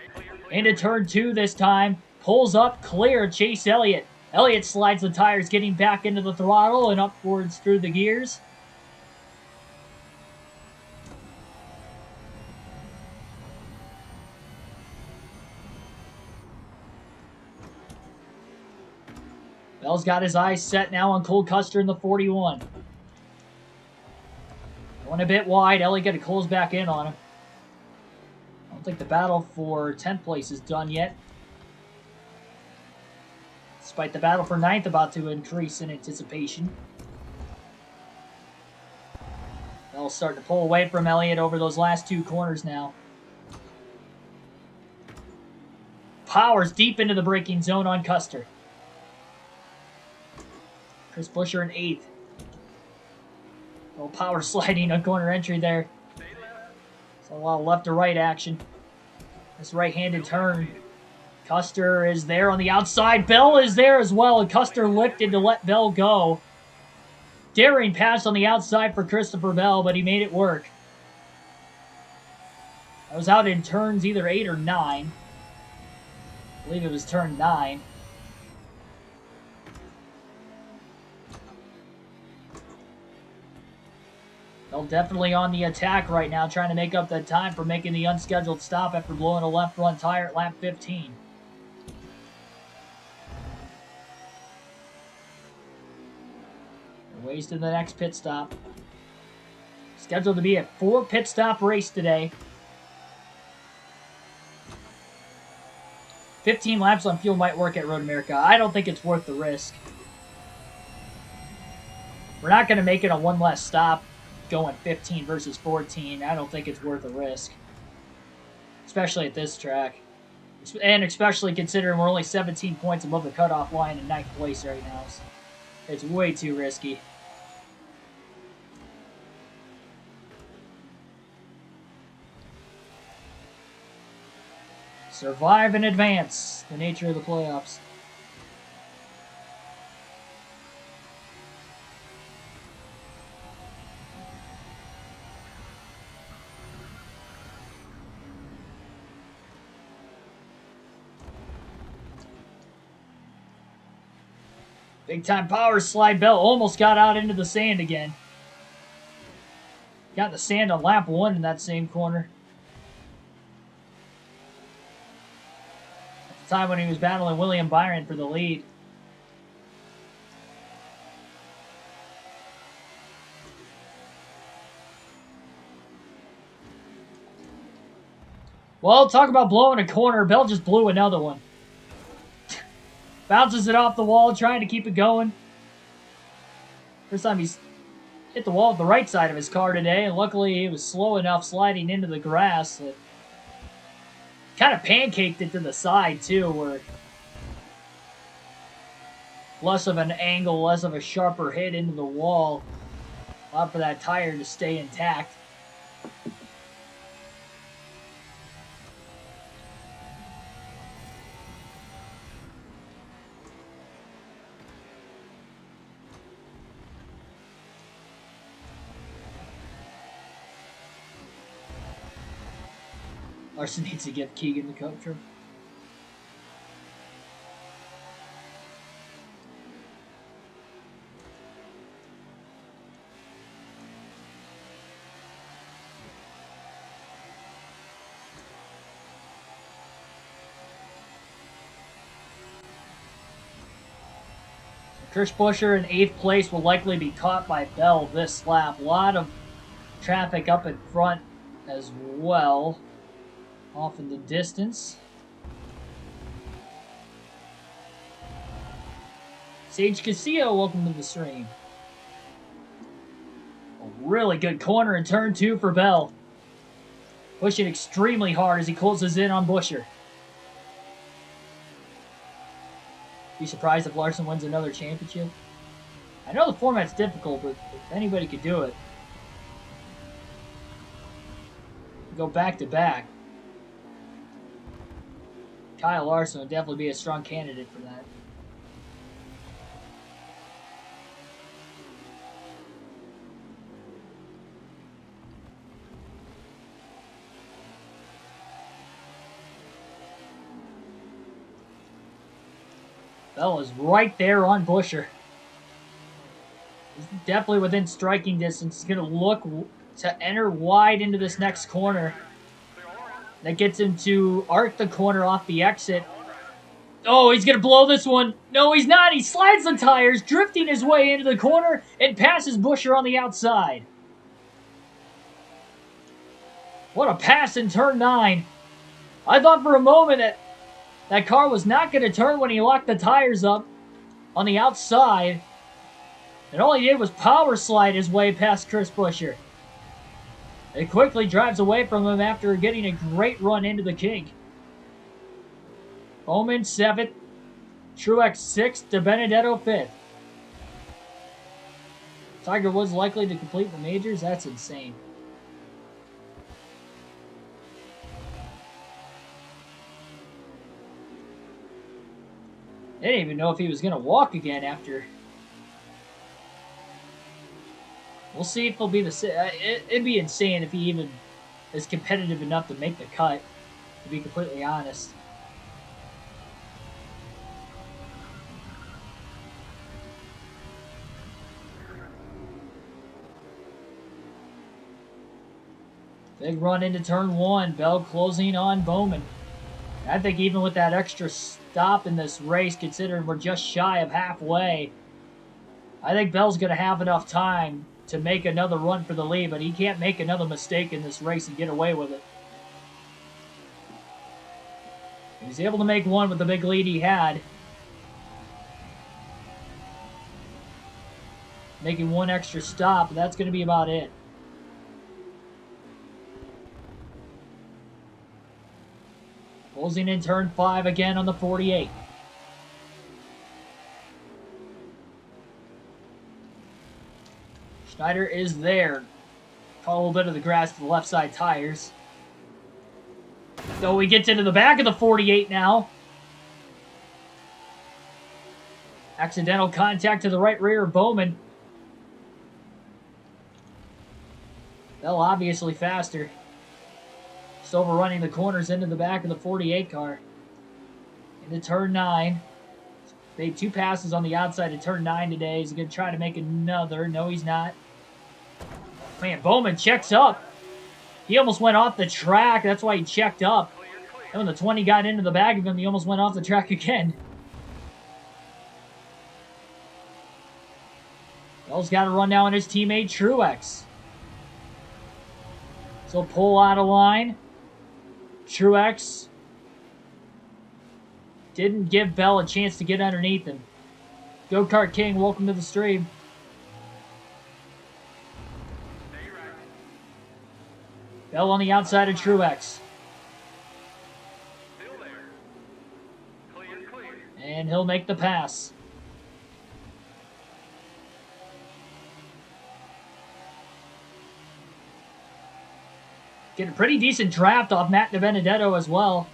[SPEAKER 1] Into turn 2 this time. Pulls up, clear, Chase Elliott. Elliott slides the tires, getting back into the throttle and upwards through the gears. Bell's got his eyes set now on Cole Custer in the 41. Going a bit wide. Elliott got to close back in on him. I don't think the battle for 10th place is done yet. Despite the battle for 9th about to increase in anticipation. Bell's starting to pull away from Elliott over those last 2 corners now. Powers deep into the braking zone on Custer. Chris Buescher in 8th. Little power sliding on corner entry there. So a lot of left to right action. This right-handed turn. Custer is there on the outside. Bell is there as well, and Custer lifted to let Bell go. Daring pass on the outside for Christopher Bell, but he made it work. I was out in turns either 8 or 9. I believe it was turn 9. Bell definitely on the attack right now, trying to make up that time for making the unscheduled stop after blowing a left front tire at lap 15. Ways to the next pit stop. Scheduled to be a 4 pit stop race today. 15 laps on fuel might work at Road America. I don't think it's worth the risk. We're not going to make it a 1 less stop going 15 versus 14. I don't think it's worth the risk. Especially at this track. And especially considering we're only 17 points above the cutoff line in 9th place right now. So it's way too risky. Survive and advance. The nature of the playoffs. Big time power slide. Bell almost got out into the sand again. Got the sand on lap 1 in that same corner. At the time when he was battling William Byron for the lead. Well, talk about blowing a corner. Bell just blew another one. Bounces it off the wall, trying to keep it going. First time he's hit the wall with the right side of his car today, and luckily he was slow enough sliding into the grass that kind of pancaked it to the side, too, where less of an angle, less of a sharper hit into the wall. Allowed for that tire to stay intact. Larson needs to give Keegan the coat trim. Chris Buescher in 8th place will likely be caught by Bell this lap. A lot of traffic up in front as well. Off in the distance. Sage Castillo, welcome to the stream. A really good corner in turn 2 for Bell. Pushing extremely hard as he closes in on Buescher. Be surprised if Larson wins another championship. I know the format's difficult, but if anybody could do it. Go back to back. Kyle Larson would definitely be a strong candidate for that. Bell is right there on Buescher. He's definitely within striking distance. He's going to look to enter wide into this next corner. That gets him to arc the corner off the exit. Oh, he's going to blow this one. No, he's not. He slides the tires, drifting his way into the corner, and passes Buescher on the outside. What a pass in turn 9. I thought for a moment that that car was not going to turn when he locked the tires up on the outside. And all he did was power slide his way past Chris Buescher. It quickly drives away from him after getting a great run into the kink. Bowman 7th, Truex 6th, DiBenedetto 5th. Tiger Woods likely to complete the majors? That's insane. I didn't even know if he was going to walk again after. We'll see if he'll be the... It'd be insane if he even is competitive enough to make the cut, to be completely honest. Big run into turn 1. Bell closing on Bowman. I think even with that extra stop in this race, considering we're just shy of halfway, I think Bell's going to have enough time to make another run for the lead, but he can't make another mistake in this race and get away with it. He was able to make one with the big lead he had. Making one extra stop, but that's going to be about it. Closing in turn 5 again on the 48. Schneider is there. Caught a little bit of the grass to the left side tires. So he gets into the back of the 48 now. Accidental contact to the right rear of Bowman. Bell obviously faster. Just overrunning the corners into the back of the 48 car. Into turn 9. Made 2 passes on the outside of turn 9 today. He's going to try to make another. No, he's not. Man, Bowman checks up. He almost went off the track. That's why he checked up. And when the 20 got into the back of him, he almost went off the track again. Bell's got to run now on his teammate Truex. So pull out of line. Truex didn't give Bell a chance to get underneath him. Go-Kart King, welcome to the stream. Bell on the outside of Truex. And he'll make the pass. Get a pretty decent draft off Matt DiBenedetto as well.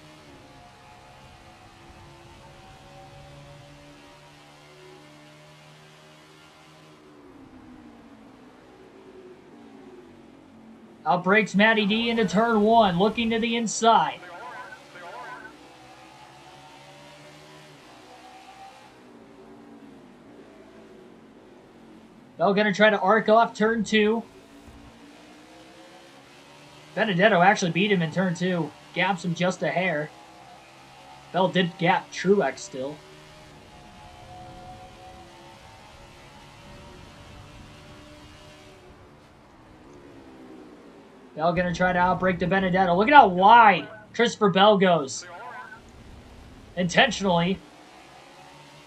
[SPEAKER 1] Out breaks Matty D into turn 1, looking to the inside. Bell going to try to arc off turn 2. Benedetto actually beat him in turn 2. Gaps him just a hair. Bell did gap Truex still. Bell going to try to outbreak to Benedetto. Look at how wide Christopher Bell goes. Intentionally.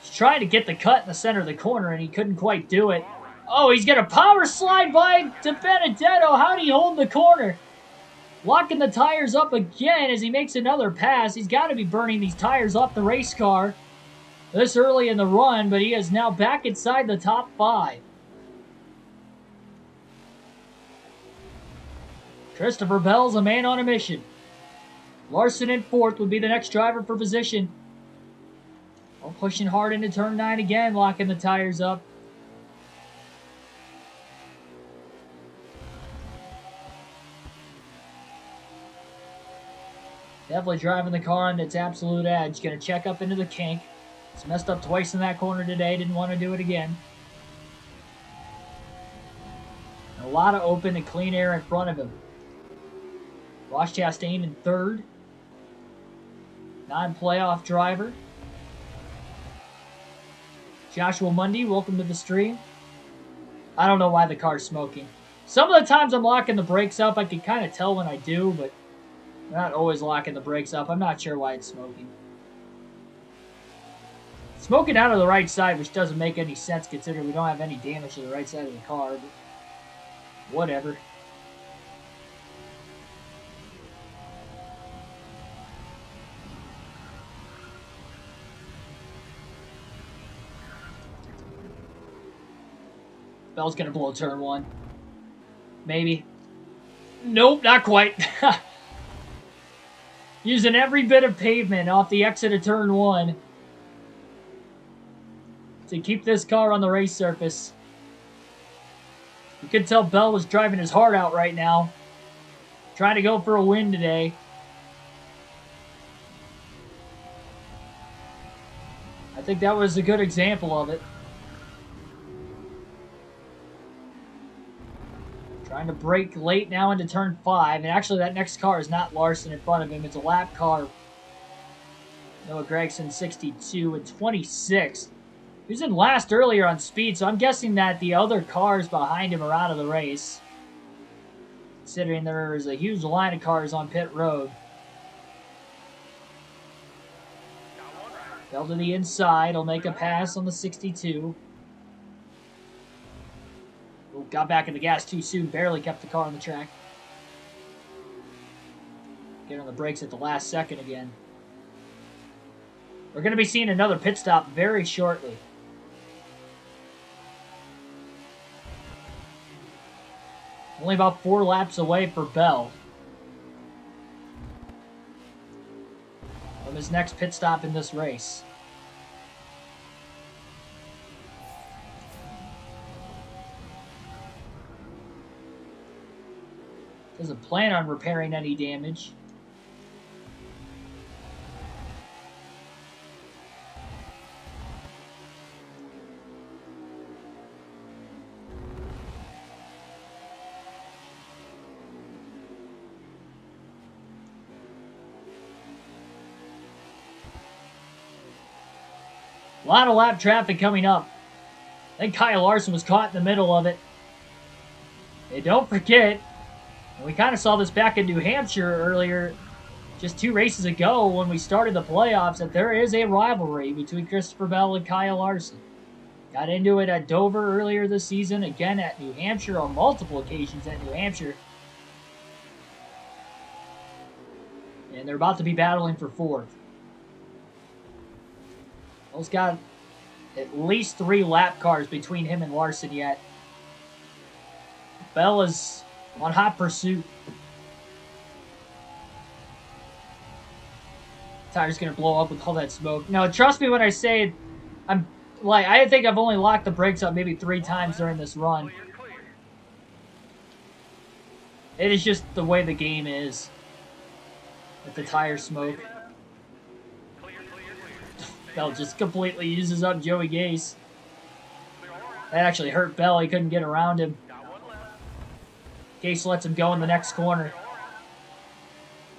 [SPEAKER 1] He's trying to get the cut in the center of the corner, and he couldn't quite do it. Oh, he's going to power slide by to Benedetto. How did he hold the corner? Locking the tires up again as he makes another pass. He's got to be burning these tires off the race car this early in the run, but he is now back inside the top 5. Christopher Bell's a man on a mission. Larson in 4th would be the next driver for position. Well, pushing hard into turn 9 again, locking the tires up. Definitely driving the car on its absolute edge. Going to check up into the kink. It's messed up twice in that corner today. Didn't want to do it again. And a lot of open and clean air in front of him. Ross Chastain in 3rd. Non-playoff driver. Joshua Mundy, welcome to the stream. I don't know why the car's smoking. Some of the times I'm locking the brakes up. I can kind of tell when I do, but I'm not always locking the brakes up. I'm not sure why it's smoking. Smoking out of the right side, which doesn't make any sense considering we don't have any damage to the right side of the car, but whatever. Bell's going to blow turn 1. Maybe. Nope, not quite. Using every bit of pavement off the exit of turn 1 to keep this car on the race surface. You could tell Bell was driving his heart out right now. Trying to go for a win today. I think that was a good example of it. Trying to brake late now into turn 5. And actually, that next car is not Larson in front of him. It's a lap car. Noah Gragson, 62 and 26. He was in last earlier on speed, so I'm guessing that the other cars behind him are out of the race. Considering there is a huge line of cars on pit road. Bell to the inside. He'll make a pass on the 62. Got back in the gas too soon, barely kept the car on the track. Get on the brakes at the last second again. We're going to be seeing another pit stop very shortly. Only about 4 laps away for Bell from his next pit stop in this race. Doesn't plan on repairing any damage. lot of lap traffic coming up. I think Kyle Larson was caught in the middle of it. And don't forget, and we kind of saw this back in New Hampshire earlier, just 2 races ago when we started the playoffs, that there is a rivalry between Christopher Bell and Kyle Larson. Got into it at Dover earlier this season, again at New Hampshire on multiple occasions at New Hampshire. And they're about to be battling for 4th. Bell's got at least 3 lap cars between him and Larson yet. Bell is on hot pursuit. Tire's gonna blow up with all that smoke. No, trust me when I say I think I've only locked the brakes up maybe 3 times during this run. It is just the way the game is with the tire smoke. Bell just completely uses up Joey Gase. That actually hurt Bell. He couldn't get around him. Gase lets him go in the next corner.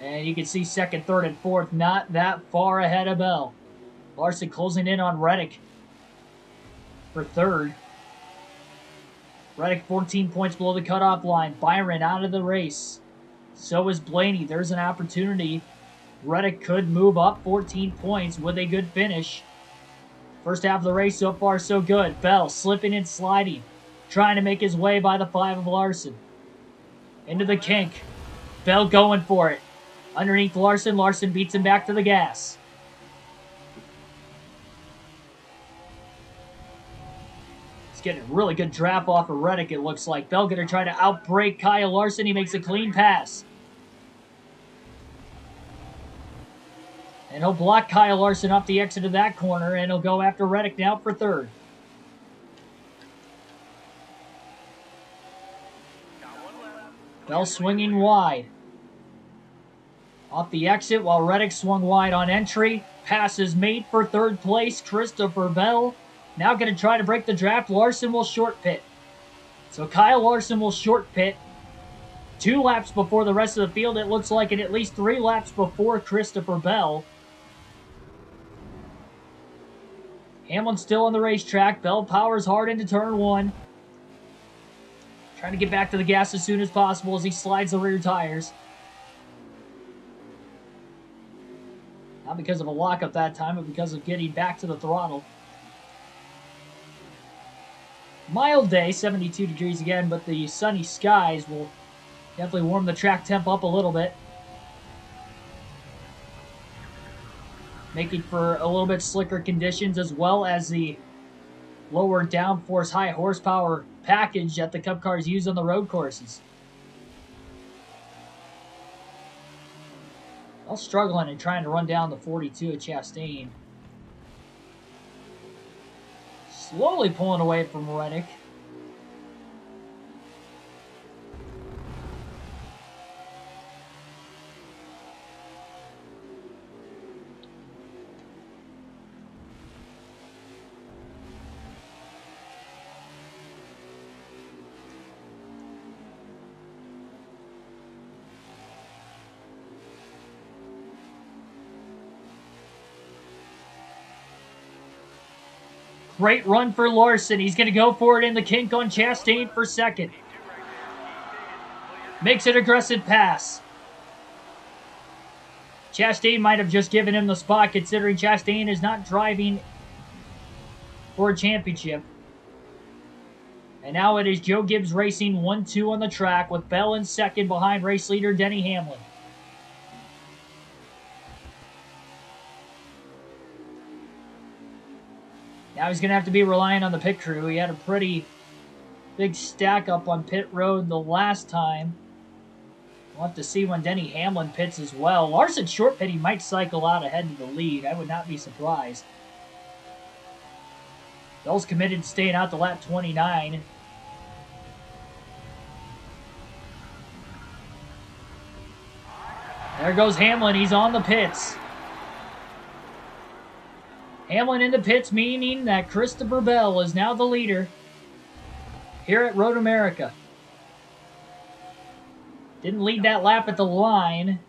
[SPEAKER 1] And you can see 2nd, 3rd, and 4th not that far ahead of Bell. Larson closing in on Reddick for 3rd. Reddick 14 points below the cutoff line. Byron out of the race. So is Blaney. There's an opportunity. Reddick could move up 14 points with a good finish. First half of the race so far so good. Bell slipping and sliding. Trying to make his way by the 5 of Larson. Into the kink. Bell going for it. Underneath Larson. Larson beats him back to the gas. He's getting a really good draft off of Reddick, it looks like. Bell going to try to outbrake Kyle Larson. He makes a clean pass. And he'll block Kyle Larson up the exit of that corner, and he'll go after Reddick now for 3rd. Bell swinging wide. Off the exit while Reddick swung wide on entry. Pass is made for 3rd place. Christopher Bell now going to try to break the draft. Larson will short pit. So Kyle Larson will short pit 2 laps before the rest of the field, it looks like, and at least 3 laps before Christopher Bell. Hamlin's still on the racetrack. Bell powers hard into turn 1. Trying to get back to the gas as soon as possible as he slides the rear tires. Not because of a lockup that time, but because of getting back to the throttle. Mild day, 72 degrees again, but the sunny skies will definitely warm the track temp up a little bit. Making for a little bit slicker conditions, as well as the lower downforce, high horsepower package that the Cup cars use on the road courses. All struggling and trying to run down the 42 at Chastain. Slowly pulling away from Reddick. Great run for Larson. He's going to go for it in the kink on Chastain for 2nd. Makes an aggressive pass. Chastain might have just given him the spot, considering Chastain is not driving for a championship. And now it is Joe Gibbs Racing 1-2 on the track, with Bell in 2nd behind race leader Denny Hamlin. Now he's going to have to be relying on the pit crew. He had a pretty big stack up on pit road the last time. We'll have to see when Denny Hamlin pits as well. Larson short pit, he might cycle out ahead of the lead. I would not be surprised. Bell's committed to staying out to lap 29. There goes Hamlin. He's on the pits. Hamlin in the pits, meaning that Christopher Bell is now the leader here at Road America. Didn't lead that lap at the line.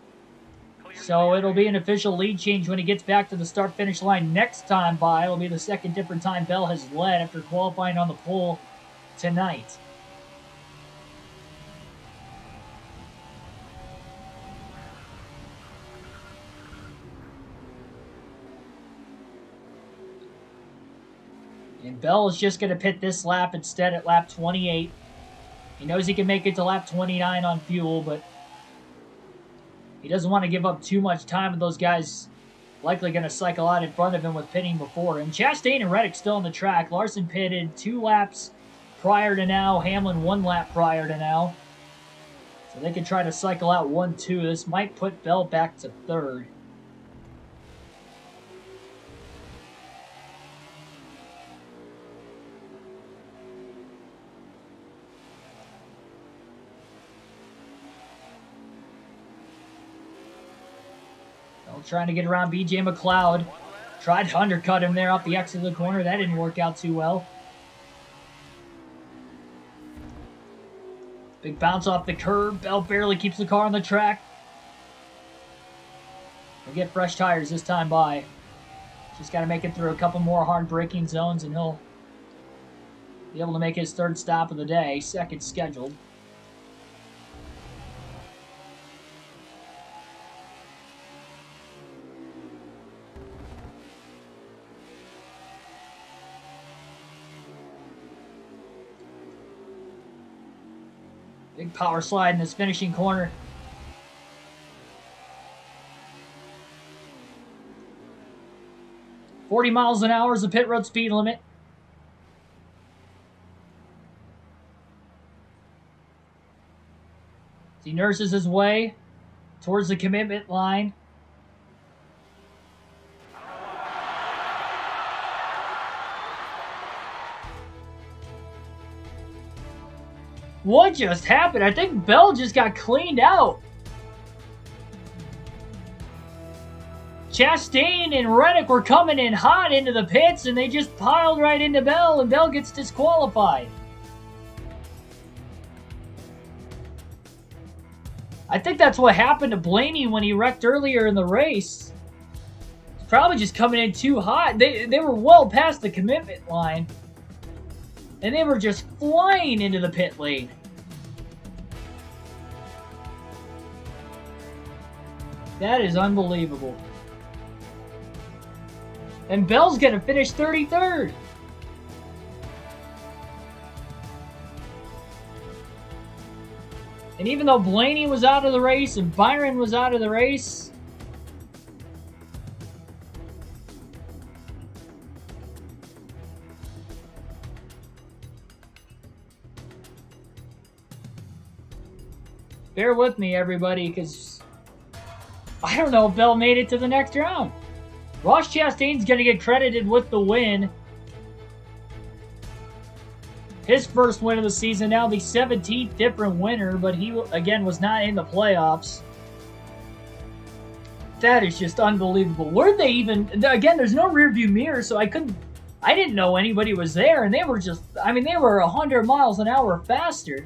[SPEAKER 1] So it'll be an official lead change when he gets back to the start-finish line next time by. It'll be the second different time Bell has led after qualifying on the pole tonight. And Bell is just going to pit this lap instead at lap 28. He knows he can make it to lap 29 on fuel, but he doesn't want to give up too much time with those guys likely going to cycle out in front of him with pitting before him. Chastain and Reddick still on the track. Larson pitted 2 laps prior to now. Hamlin 1 lap prior to now. So they can try to cycle out 1-2. This might put Bell back to 3rd. Trying to get around BJ McLeod. Tried to undercut him there off the exit of the corner. That didn't work out too well. Big bounce off the curb. Bell barely keeps the car on the track. He'll get fresh tires this time by. Just got to make it through a couple more hard braking zones and he'll be able to make his 3rd stop of the day. 2nd scheduled. Big power slide in this finishing corner. "40 miles an hour is the pit road speed limit." He nurses his way towards the commitment line. What just happened? I think Bell just got cleaned out. Chastain and Reddick were coming in hot into the pits, and they just piled right into Bell, and Bell gets disqualified. I think that's what happened to Blaney when he wrecked earlier in the race. He's probably just coming in too hot. They were well past the commitment line. And they were just flying into the pit lane. That is unbelievable. And Bell's going to finish 33rd. And even though Blaney was out of the race and Byron was out of the race, bear with me, everybody, because I don't know if Bell made it to the next round. Ross Chastain's going to get credited with the win. His first win of the season, now the 17th different winner, but he, again, was not in the playoffs. That is just unbelievable. Where'd they even... Again, there's no rearview mirror, so I didn't know anybody was there, and they were just... I mean, they were 100 miles an hour faster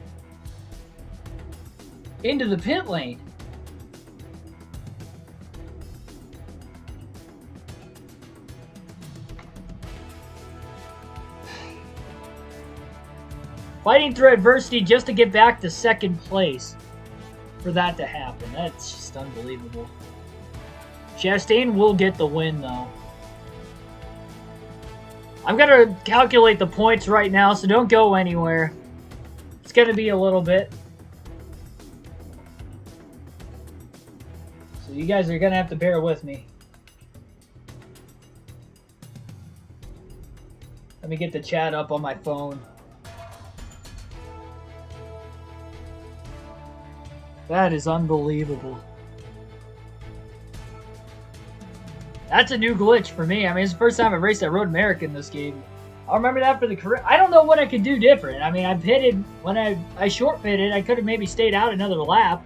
[SPEAKER 1] into the pit lane. Fighting through adversity just to get back to 2nd place for that to happen. That's just unbelievable. Chastain will get the win, though. I'm going to calculate the points right now, so don't go anywhere. It's going to be a little bit. So you guys are going to have to bear with me. Let me get the chat up on my phone. That is unbelievable. That's a new glitch for me. I mean, it's the first time I've raced at Road America in this game. I'll remember that for the career. I don't know what I could do different. I mean, I pitted, when I short pitted, I could have maybe stayed out another lap.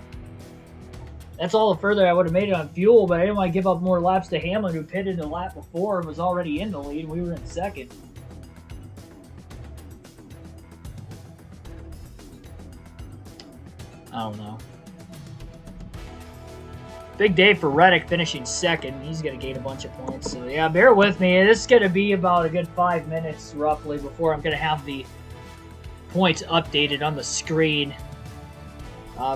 [SPEAKER 1] That's all the further I would have made it on fuel, but I didn't want to give up more laps to Hamlin, who pitted the lap before and was already in the lead. We were in 2nd. I don't know. Big day for Reddick finishing second. He's going to gain a bunch of points. So, yeah, bear with me. This is going to be about a good 5 minutes, roughly, before I'm going to have the points updated on the screen.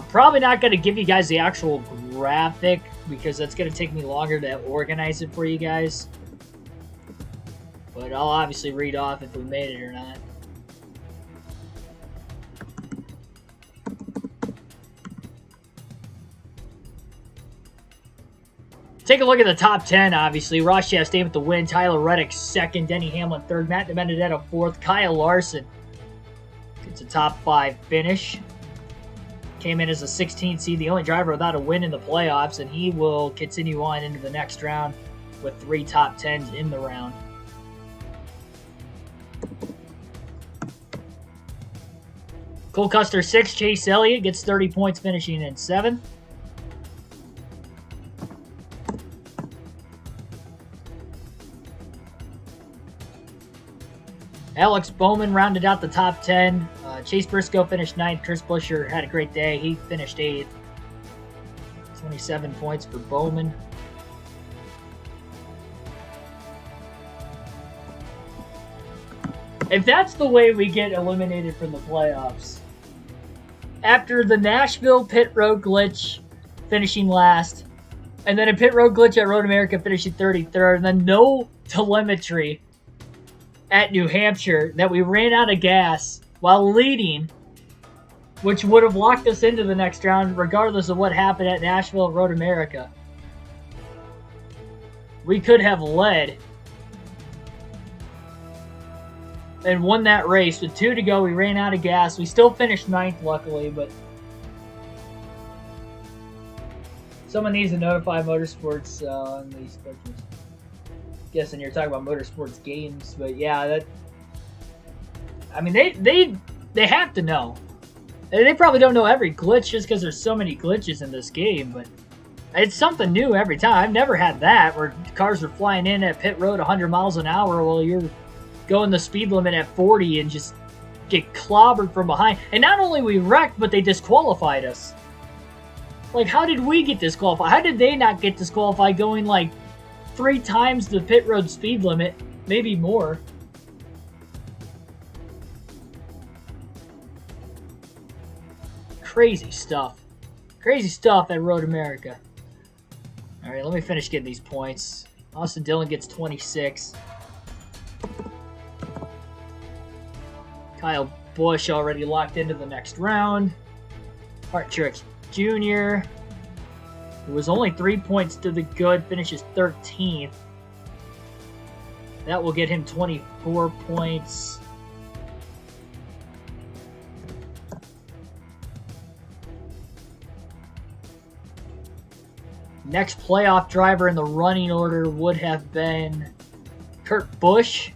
[SPEAKER 1] Probably not going to give you guys the actual graphic, because that's going to take me longer to organize it for you guys. But I'll obviously read off if we made it or not. Take a look at the top 10, obviously. Ross Chastain with the win. Tyler Reddick second. Denny Hamlin third. Matt DiBenedetto fourth. Kyle Larson gets a top 5 finish. Came in as a 16th seed, the only driver without a win in the playoffs, and he will continue on into the next round with 3 top 10s in the round. Cole Custer 6th. Chase Elliott gets 30 points, finishing in 7th. Alex Bowman rounded out the top 10. Chase Briscoe finished 9th. Chris Buescher had a great day. He finished 8th. 27 points for Bowman. If that's the way we get eliminated from the playoffs, after the Nashville pit road glitch finishing last, and then a pit road glitch at Road America finishing 33rd, and then no telemetry at New Hampshire, that we ran out of gas while leading, which would have locked us into the next round regardless of what happened at Nashville Road America. We could have led and won that race. With 2 to go, we ran out of gas. We still finished 9th, luckily, but someone needs to notify Motorsports on these glitches. Guessing you're talking about Motorsports games, but yeah, that. I mean, they have to know. They probably don't know every glitch just because there's so many glitches in this game, but it's something new every time. I've never had that where cars are flying in at pit road 100 miles an hour while you're going the speed limit at 40 and just get clobbered from behind. And not only we wrecked, but they disqualified us. Like, how did we get disqualified? How did they not get disqualified going like 3 times the pit road speed limit, maybe more? Crazy stuff. Crazy stuff at Road America. Alright, let me finish getting these points. Austin Dillon gets 26. Kyle Busch already locked into the next round. Hart Truex Jr., who was only 3 points to the good, finishes 13th. That will get him 24 points. Next playoff driver in the running order would have been Kurt Busch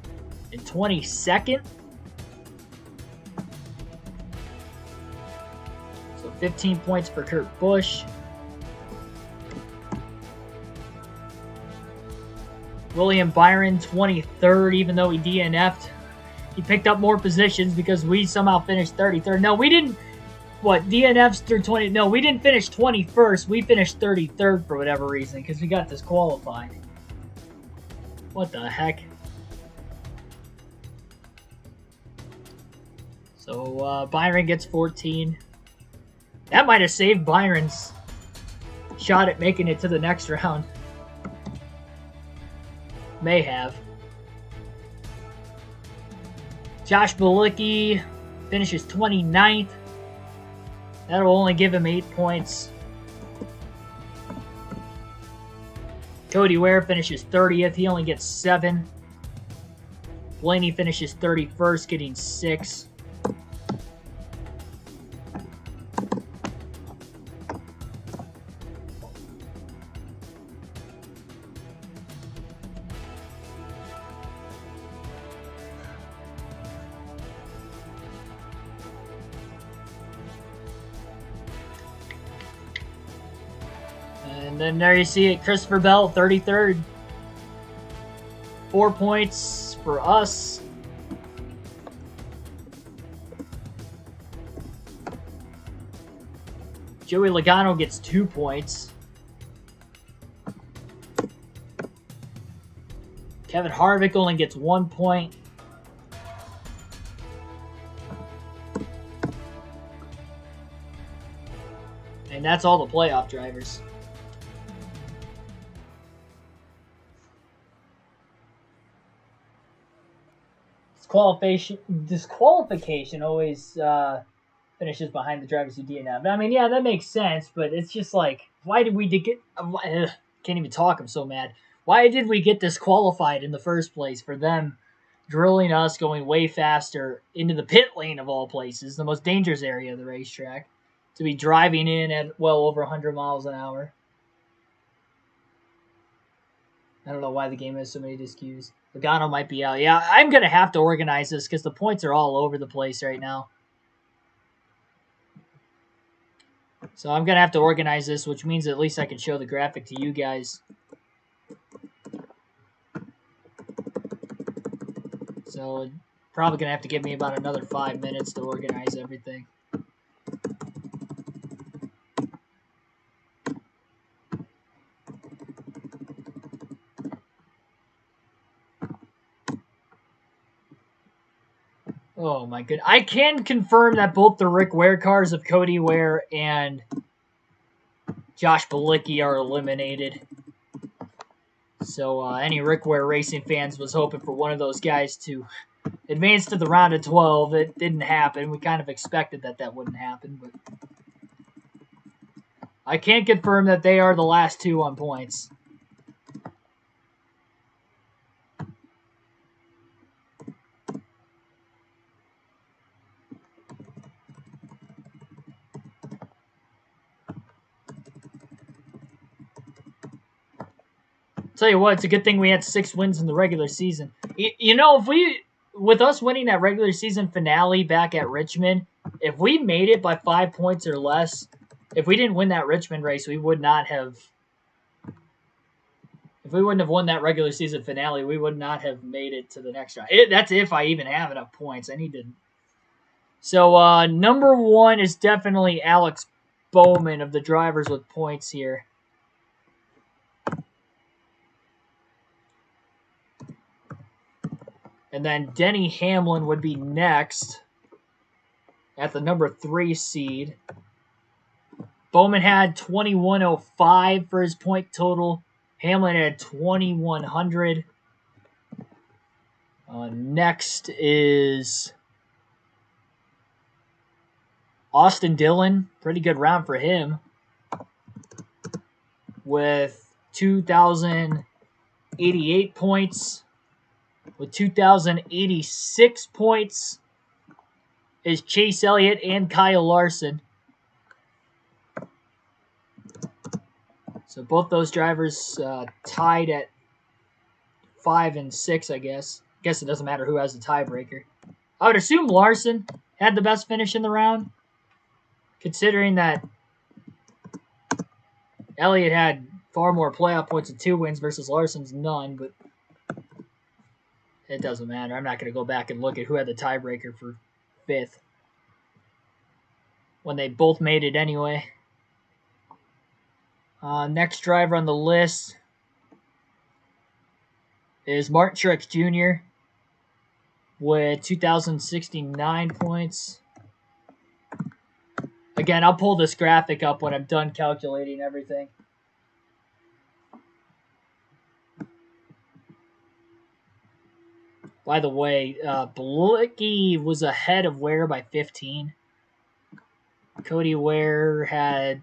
[SPEAKER 1] in 22nd. So 15 points for Kurt Busch. William Byron, 23rd, even though he DNF'd. He picked up more positions because we somehow finished 33rd. No, we didn't. What, DNFs through 20? No, we didn't finish 21st. We finished 33rd for whatever reason because we got disqualified. What the heck? So Byron gets 14. That might have saved Byron's shot at making it to the next round. May have. Josh Bilicki finishes 29th. That'll only give him 8 points. Cody Ware finishes 30th. He only gets 7. Blaney finishes 31st, getting 6. And then there you see it, Christopher Bell, 33rd. 4 points for us. Joey Logano gets 2 points. Kevin Harvick only gets 1 point. And that's all the playoff drivers. Disqualification always finishes behind the drivers who DNF. I mean, yeah, that makes sense, but it's just like, why did we get? Can't even talk. I'm so mad. Why did we get disqualified in the first place for them drilling us, going way faster into the pit lane of all places, the most dangerous area of the racetrack, to be driving in at well over 100 miles an hour? I don't know why the game has so many disques. Logano might be out. Yeah, I'm going to have to organize this because the points are all over the place right now. So I'm going to have to organize this, which means at least I can show the graphic to you guys. So probably going to have to give me about another 5 minutes to organize everything. Oh my goodness. I can confirm that both the Rick Ware cars of Cody Ware and Josh Bilicki are eliminated. So any Rick Ware Racing fans was hoping for one of those guys to advance to the round of 12. It didn't happen. We kind of expected that wouldn't happen, but I can confirm that they are the last two on points. Tell you what, it's a good thing we had 6 wins in the regular season. You know, with us winning that regular season finale back at Richmond, if we made it by 5 points or less, if we didn't win that Richmond race, we would not have. If we wouldn't have won that regular season finale, we would not have made it to the next round. That's if I even have enough points. I need to. So number 1 is definitely Alex Bowman of the drivers with points here. And then Denny Hamlin would be next at the number 3 seed. Bowman had 2105 for his point total. Hamlin had 2100. Next is Austin Dillon. Pretty good round for him. With 2,088 points. With 2,086 points is Chase Elliott and Kyle Larson. So both those drivers tied at 5 and 6, I guess. I guess it doesn't matter who has the tiebreaker. I would assume Larson had the best finish in the round, considering that Elliott had far more playoff points and 2 wins versus Larson's none, but it doesn't matter. I'm not going to go back and look at who had the tiebreaker for 5th when they both made it anyway. Next driver on the list is Martin Truex Jr. with 2,069 points. Again, I'll pull this graphic up when I'm done calculating everything. By the way, Bilicki was ahead of Ware by 15. Cody Ware had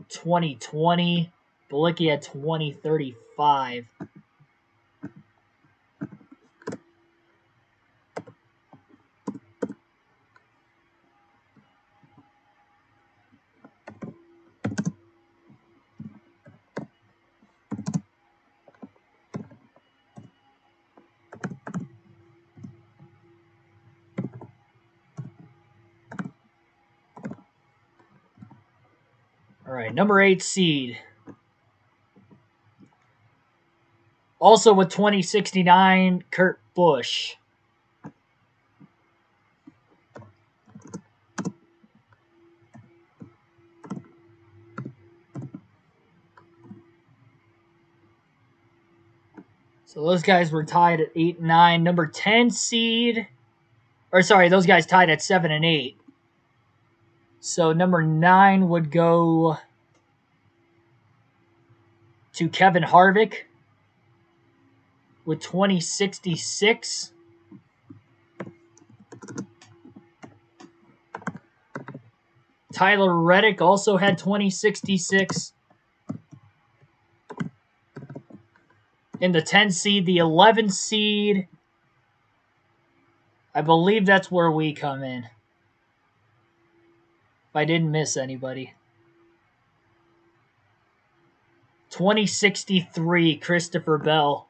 [SPEAKER 1] 2020. Bilicki had 2035. All right, number 8 seed. Also with 2069, Kurt Busch. So those guys were tied at 8 and 9. Number 10 seed, or sorry, those guys tied at 7 and 8. So number 9 would go to Kevin Harvick with 2066. Tyler Reddick also had 2066. In the 10 seed, the 11 seed, I believe that's where we come in. If I didn't miss anybody. 2063, Christopher Bell.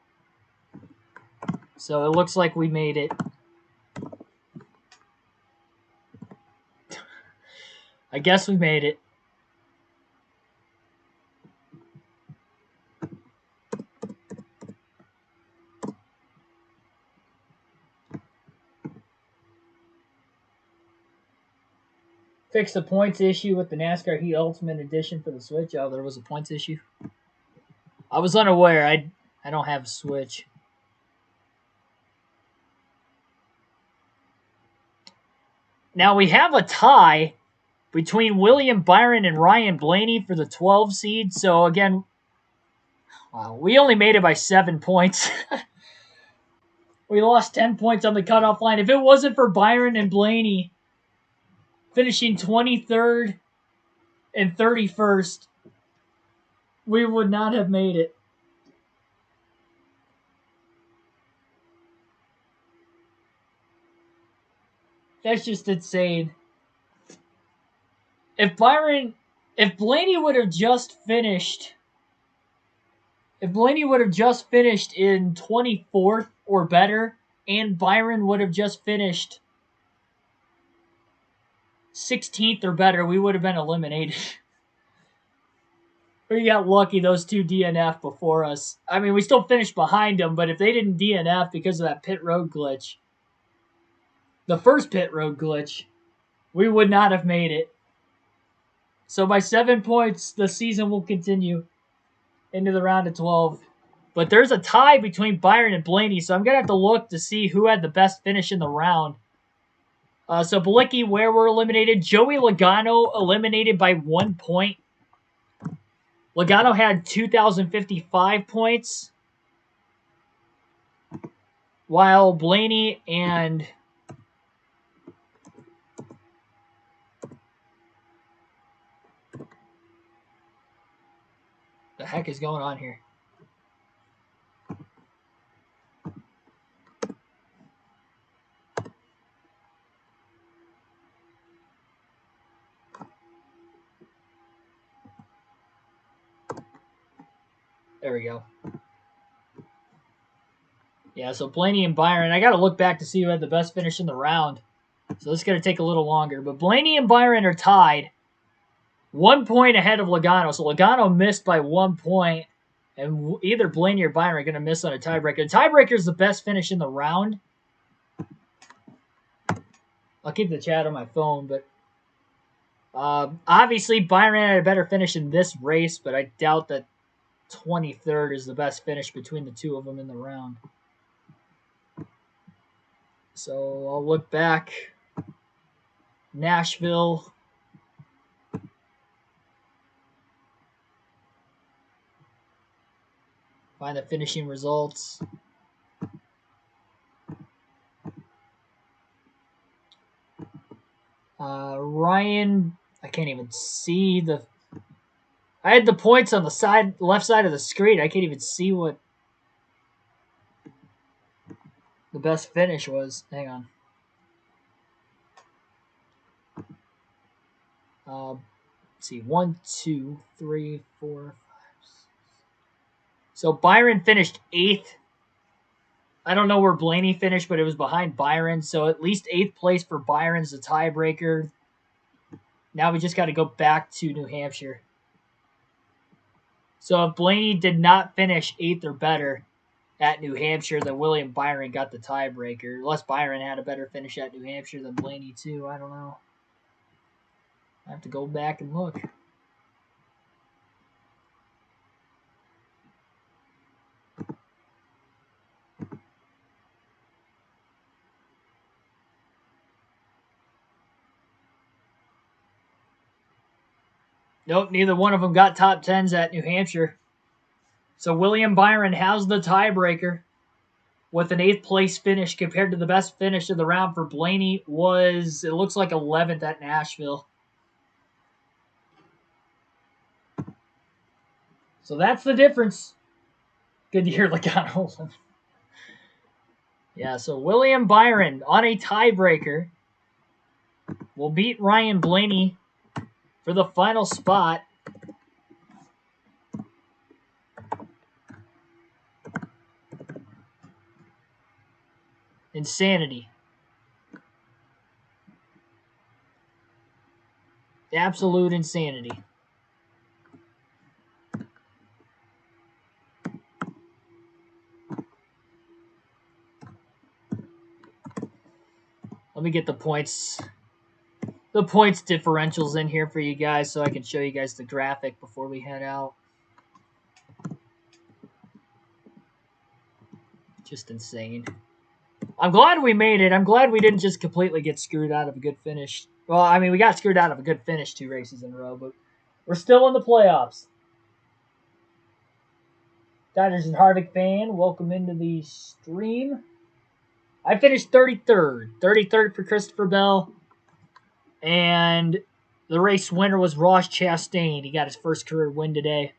[SPEAKER 1] So it looks like we made it. I guess we made it. Fix the points issue with the NASCAR Heat Ultimate Edition for the Switch. Oh, there was a points issue. I was unaware. I don't have a Switch. Now we have a tie between William Byron and Ryan Blaney for the 12 seed. So again, wow, we only made it by 7 points. We lost 10 points on the cutoff line. If it wasn't for Byron and Blaney finishing 23rd and 31st, we would not have made it. That's just insane. If Blaney would have just finished, in 24th or better, and Byron would have just finished 16th or better, we would have been eliminated. We got lucky those two DNF before us. I mean, we still finished behind them, but if they didn't DNF because of that pit road glitch, the first pit road glitch, we would not have made it. So by 7 points, the season will continue into the round of 12. But there's a tie between Byron and Blaney, so I'm going to have to look to see who had the best finish in the round. So Bilicki, where we're eliminated. Joey Logano eliminated by 1 point. Logano had 2,055 points, while Blaney and the heck is going on here? There we go. Yeah, so Blaney and Byron. I got to look back to see who had the best finish in the round. So this is going to take a little longer. But Blaney and Byron are tied. 1 point ahead of Logano. So Logano missed by 1 point. And either Blaney or Byron are going to miss on a tiebreaker. The tiebreaker is the best finish in the round. I'll keep the chat on my phone. But obviously, Byron had a better finish in this race. But I doubt that 23rd is the best finish between the two of them in the round. So I'll look back. Nashville. Find the finishing results. Ryan, I can't even see the... I had the points on the left side of the screen. I can't even see what the best finish was. Hang on. Let's see. 1, 2, 3, 4, 5, 6. So Byron finished 8th. I don't know where Blaney finished, but it was behind Byron. So at least 8th place for Byron's the tiebreaker. Now we just got to go back to New Hampshire. So if Blaney did not finish 8th or better at New Hampshire, then William Byron got the tiebreaker. Unless Byron had a better finish at New Hampshire than Blaney too. I don't know. I have to go back and look. Nope, neither one of them got top 10s at New Hampshire. So William Byron has the tiebreaker with an 8th place finish compared to the best finish of the round for Blaney was, it looks like 11th at Nashville. So that's the difference. Good to hear Logano. Yeah, so William Byron on a tiebreaker will beat Ryan Blaney for the final spot. Insanity. Absolute insanity. Let me get the points differentials in here for you guys so I can show you guys the graphic before we head out. Just insane. I'm glad we made it. I'm glad we didn't just completely get screwed out of a good finish. Well, I mean, we got screwed out of a good finish 2 races in a row, but we're still in the playoffs. Diners and Harvick fan, welcome into the stream. I finished 33rd. 33rd for Christopher Bell. And the race winner was Ross Chastain. He got his first career win today.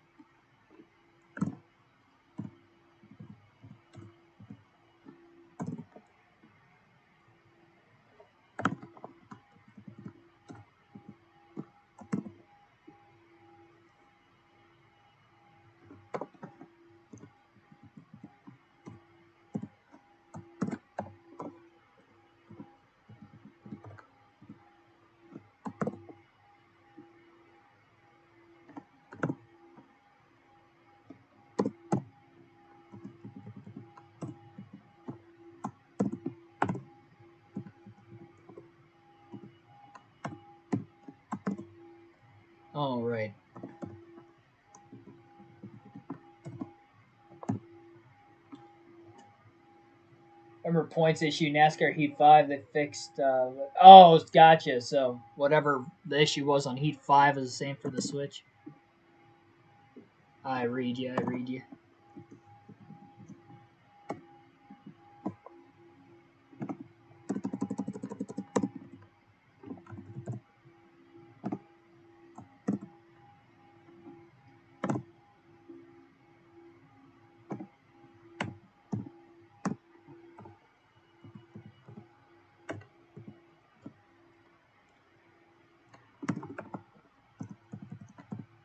[SPEAKER 1] All right. Remember points issue NASCAR Heat 5 they fixed. Oh, gotcha. So whatever the issue was on Heat 5 is the same for the Switch. I read you.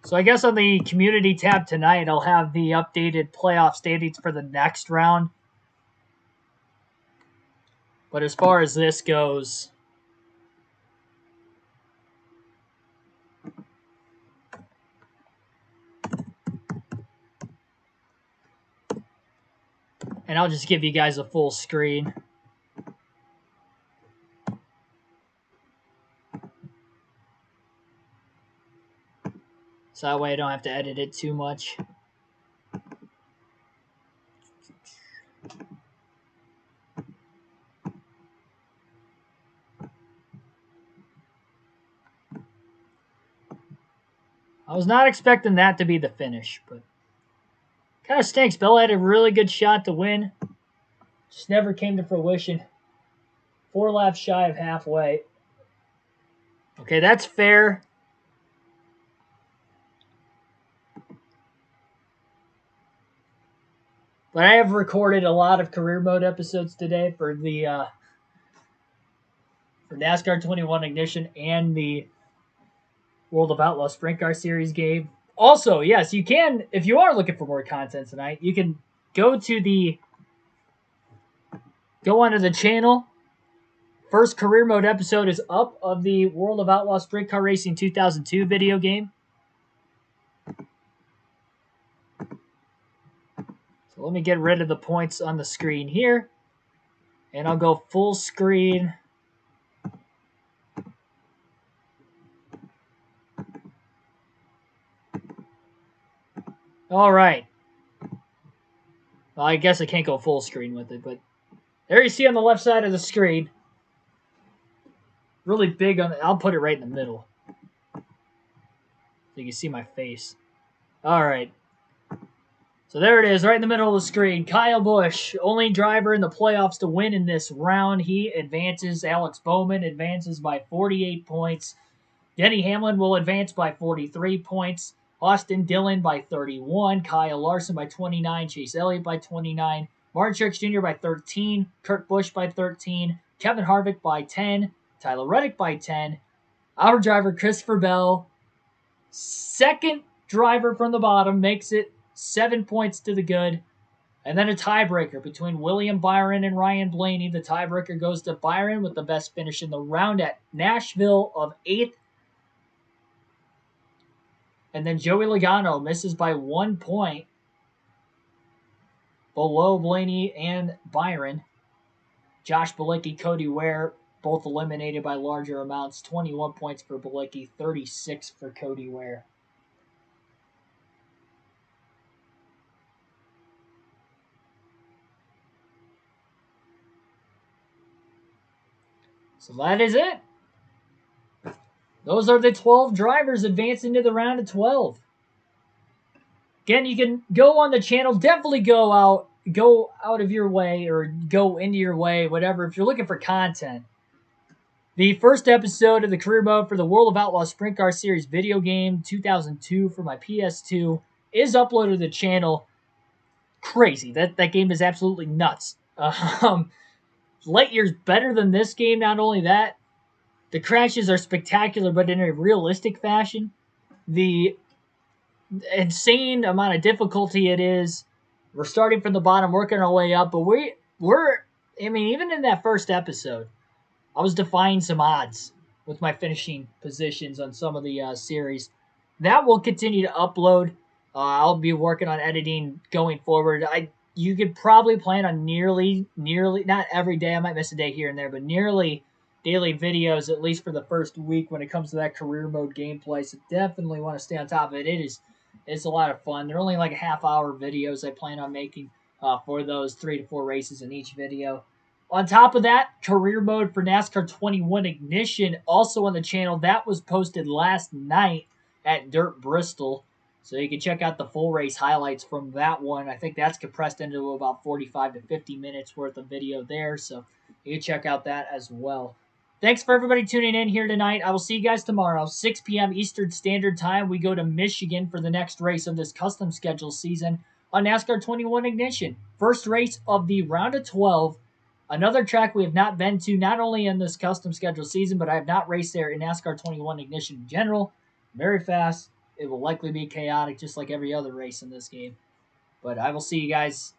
[SPEAKER 1] So I guess on the community tab tonight, I'll have the updated playoff standings for the next round. But as far as this goes, and I'll just give you guys a full screen. So that way I don't have to edit it too much. I was not expecting that to be the finish, but kind of stinks. Bella had a really good shot to win. Just never came to fruition. 4 laps shy of halfway. Okay, that's fair. But I have recorded a lot of career mode episodes today for the for NASCAR 21 Ignition and the World of Outlaw Sprint Car Series game. Also, yes, you can, if you are looking for more content tonight, you can go onto the channel. First career mode episode is up of the World of Outlaw Sprint Car Racing 2002 video game. So let me get rid of the points on the screen here. And I'll go full screen. All right. Well, I guess I can't go full screen with it, but there you see on the left side of the screen. Really big on it. I'll put it right in the middle. so you can see my face. All right. So there it is, right in the middle of the screen. Kyle Busch, only driver in the playoffs to win in this round. He advances. Alex Bowman advances by 48 points. Denny Hamlin will advance by 43 points. Austin Dillon by 31. Kyle Larson by 29. Chase Elliott by 29. Martin Truex Jr. by 13. Kurt Busch by 13. Kevin Harvick by 10. Tyler Reddick by 10. Our driver, Christopher Bell, second driver from the bottom, makes it 7 points to the good. And then a tiebreaker between William Byron and Ryan Blaney. The tiebreaker goes to Byron with the best finish in the round at Nashville of 8th. And then Joey Logano misses by 1 point below Blaney and Byron. Josh Bilicki, Cody Ware, both eliminated by larger amounts. 21 points for Bilicki, 36 for Cody Ware. So that is it. Those are the 12 drivers advancing to the round of 12. Again, you can go on the channel. Definitely go out of your way or go into your way, whatever, if you're looking for content. The first episode of the career mode for the World of Outlaws Sprint Car Series video game 2002 for my PS2 is uploaded to the channel. Crazy. That game is absolutely nuts. Light years better than this game. Not only that, the crashes are spectacular, but in a realistic fashion. The insane amount of difficulty it is. We're starting from the bottom, working our way up, but even in that first episode, I was defying some odds with my finishing positions on some of the series. That will continue to upload. I'll be working on editing going forward. You could probably plan on nearly, not every day, I might miss a day here and there, but nearly daily videos, at least for the first week when it comes to that career mode gameplay. So definitely want to stay on top of it. It's a lot of fun. They're only like a half-hour videos I plan on making for those 3 to 4 races in each video. On top of that, career mode for NASCAR 21 Ignition also on the channel. That was posted last night at Dirt Bristol. So you can check out the full race highlights from that one. I think that's compressed into about 45 to 50 minutes worth of video there. So you can check out that as well. Thanks for everybody tuning in here tonight. I will see you guys tomorrow, 6 p.m. Eastern Standard Time. We go to Michigan for the next race of this custom schedule season on NASCAR 21 Ignition. First race of the round of 12. Another track we have not been to, not only in this custom schedule season, but I have not raced there in NASCAR 21 Ignition in general. Very fast. It will likely be chaotic, just like every other race in this game. But I will see you guys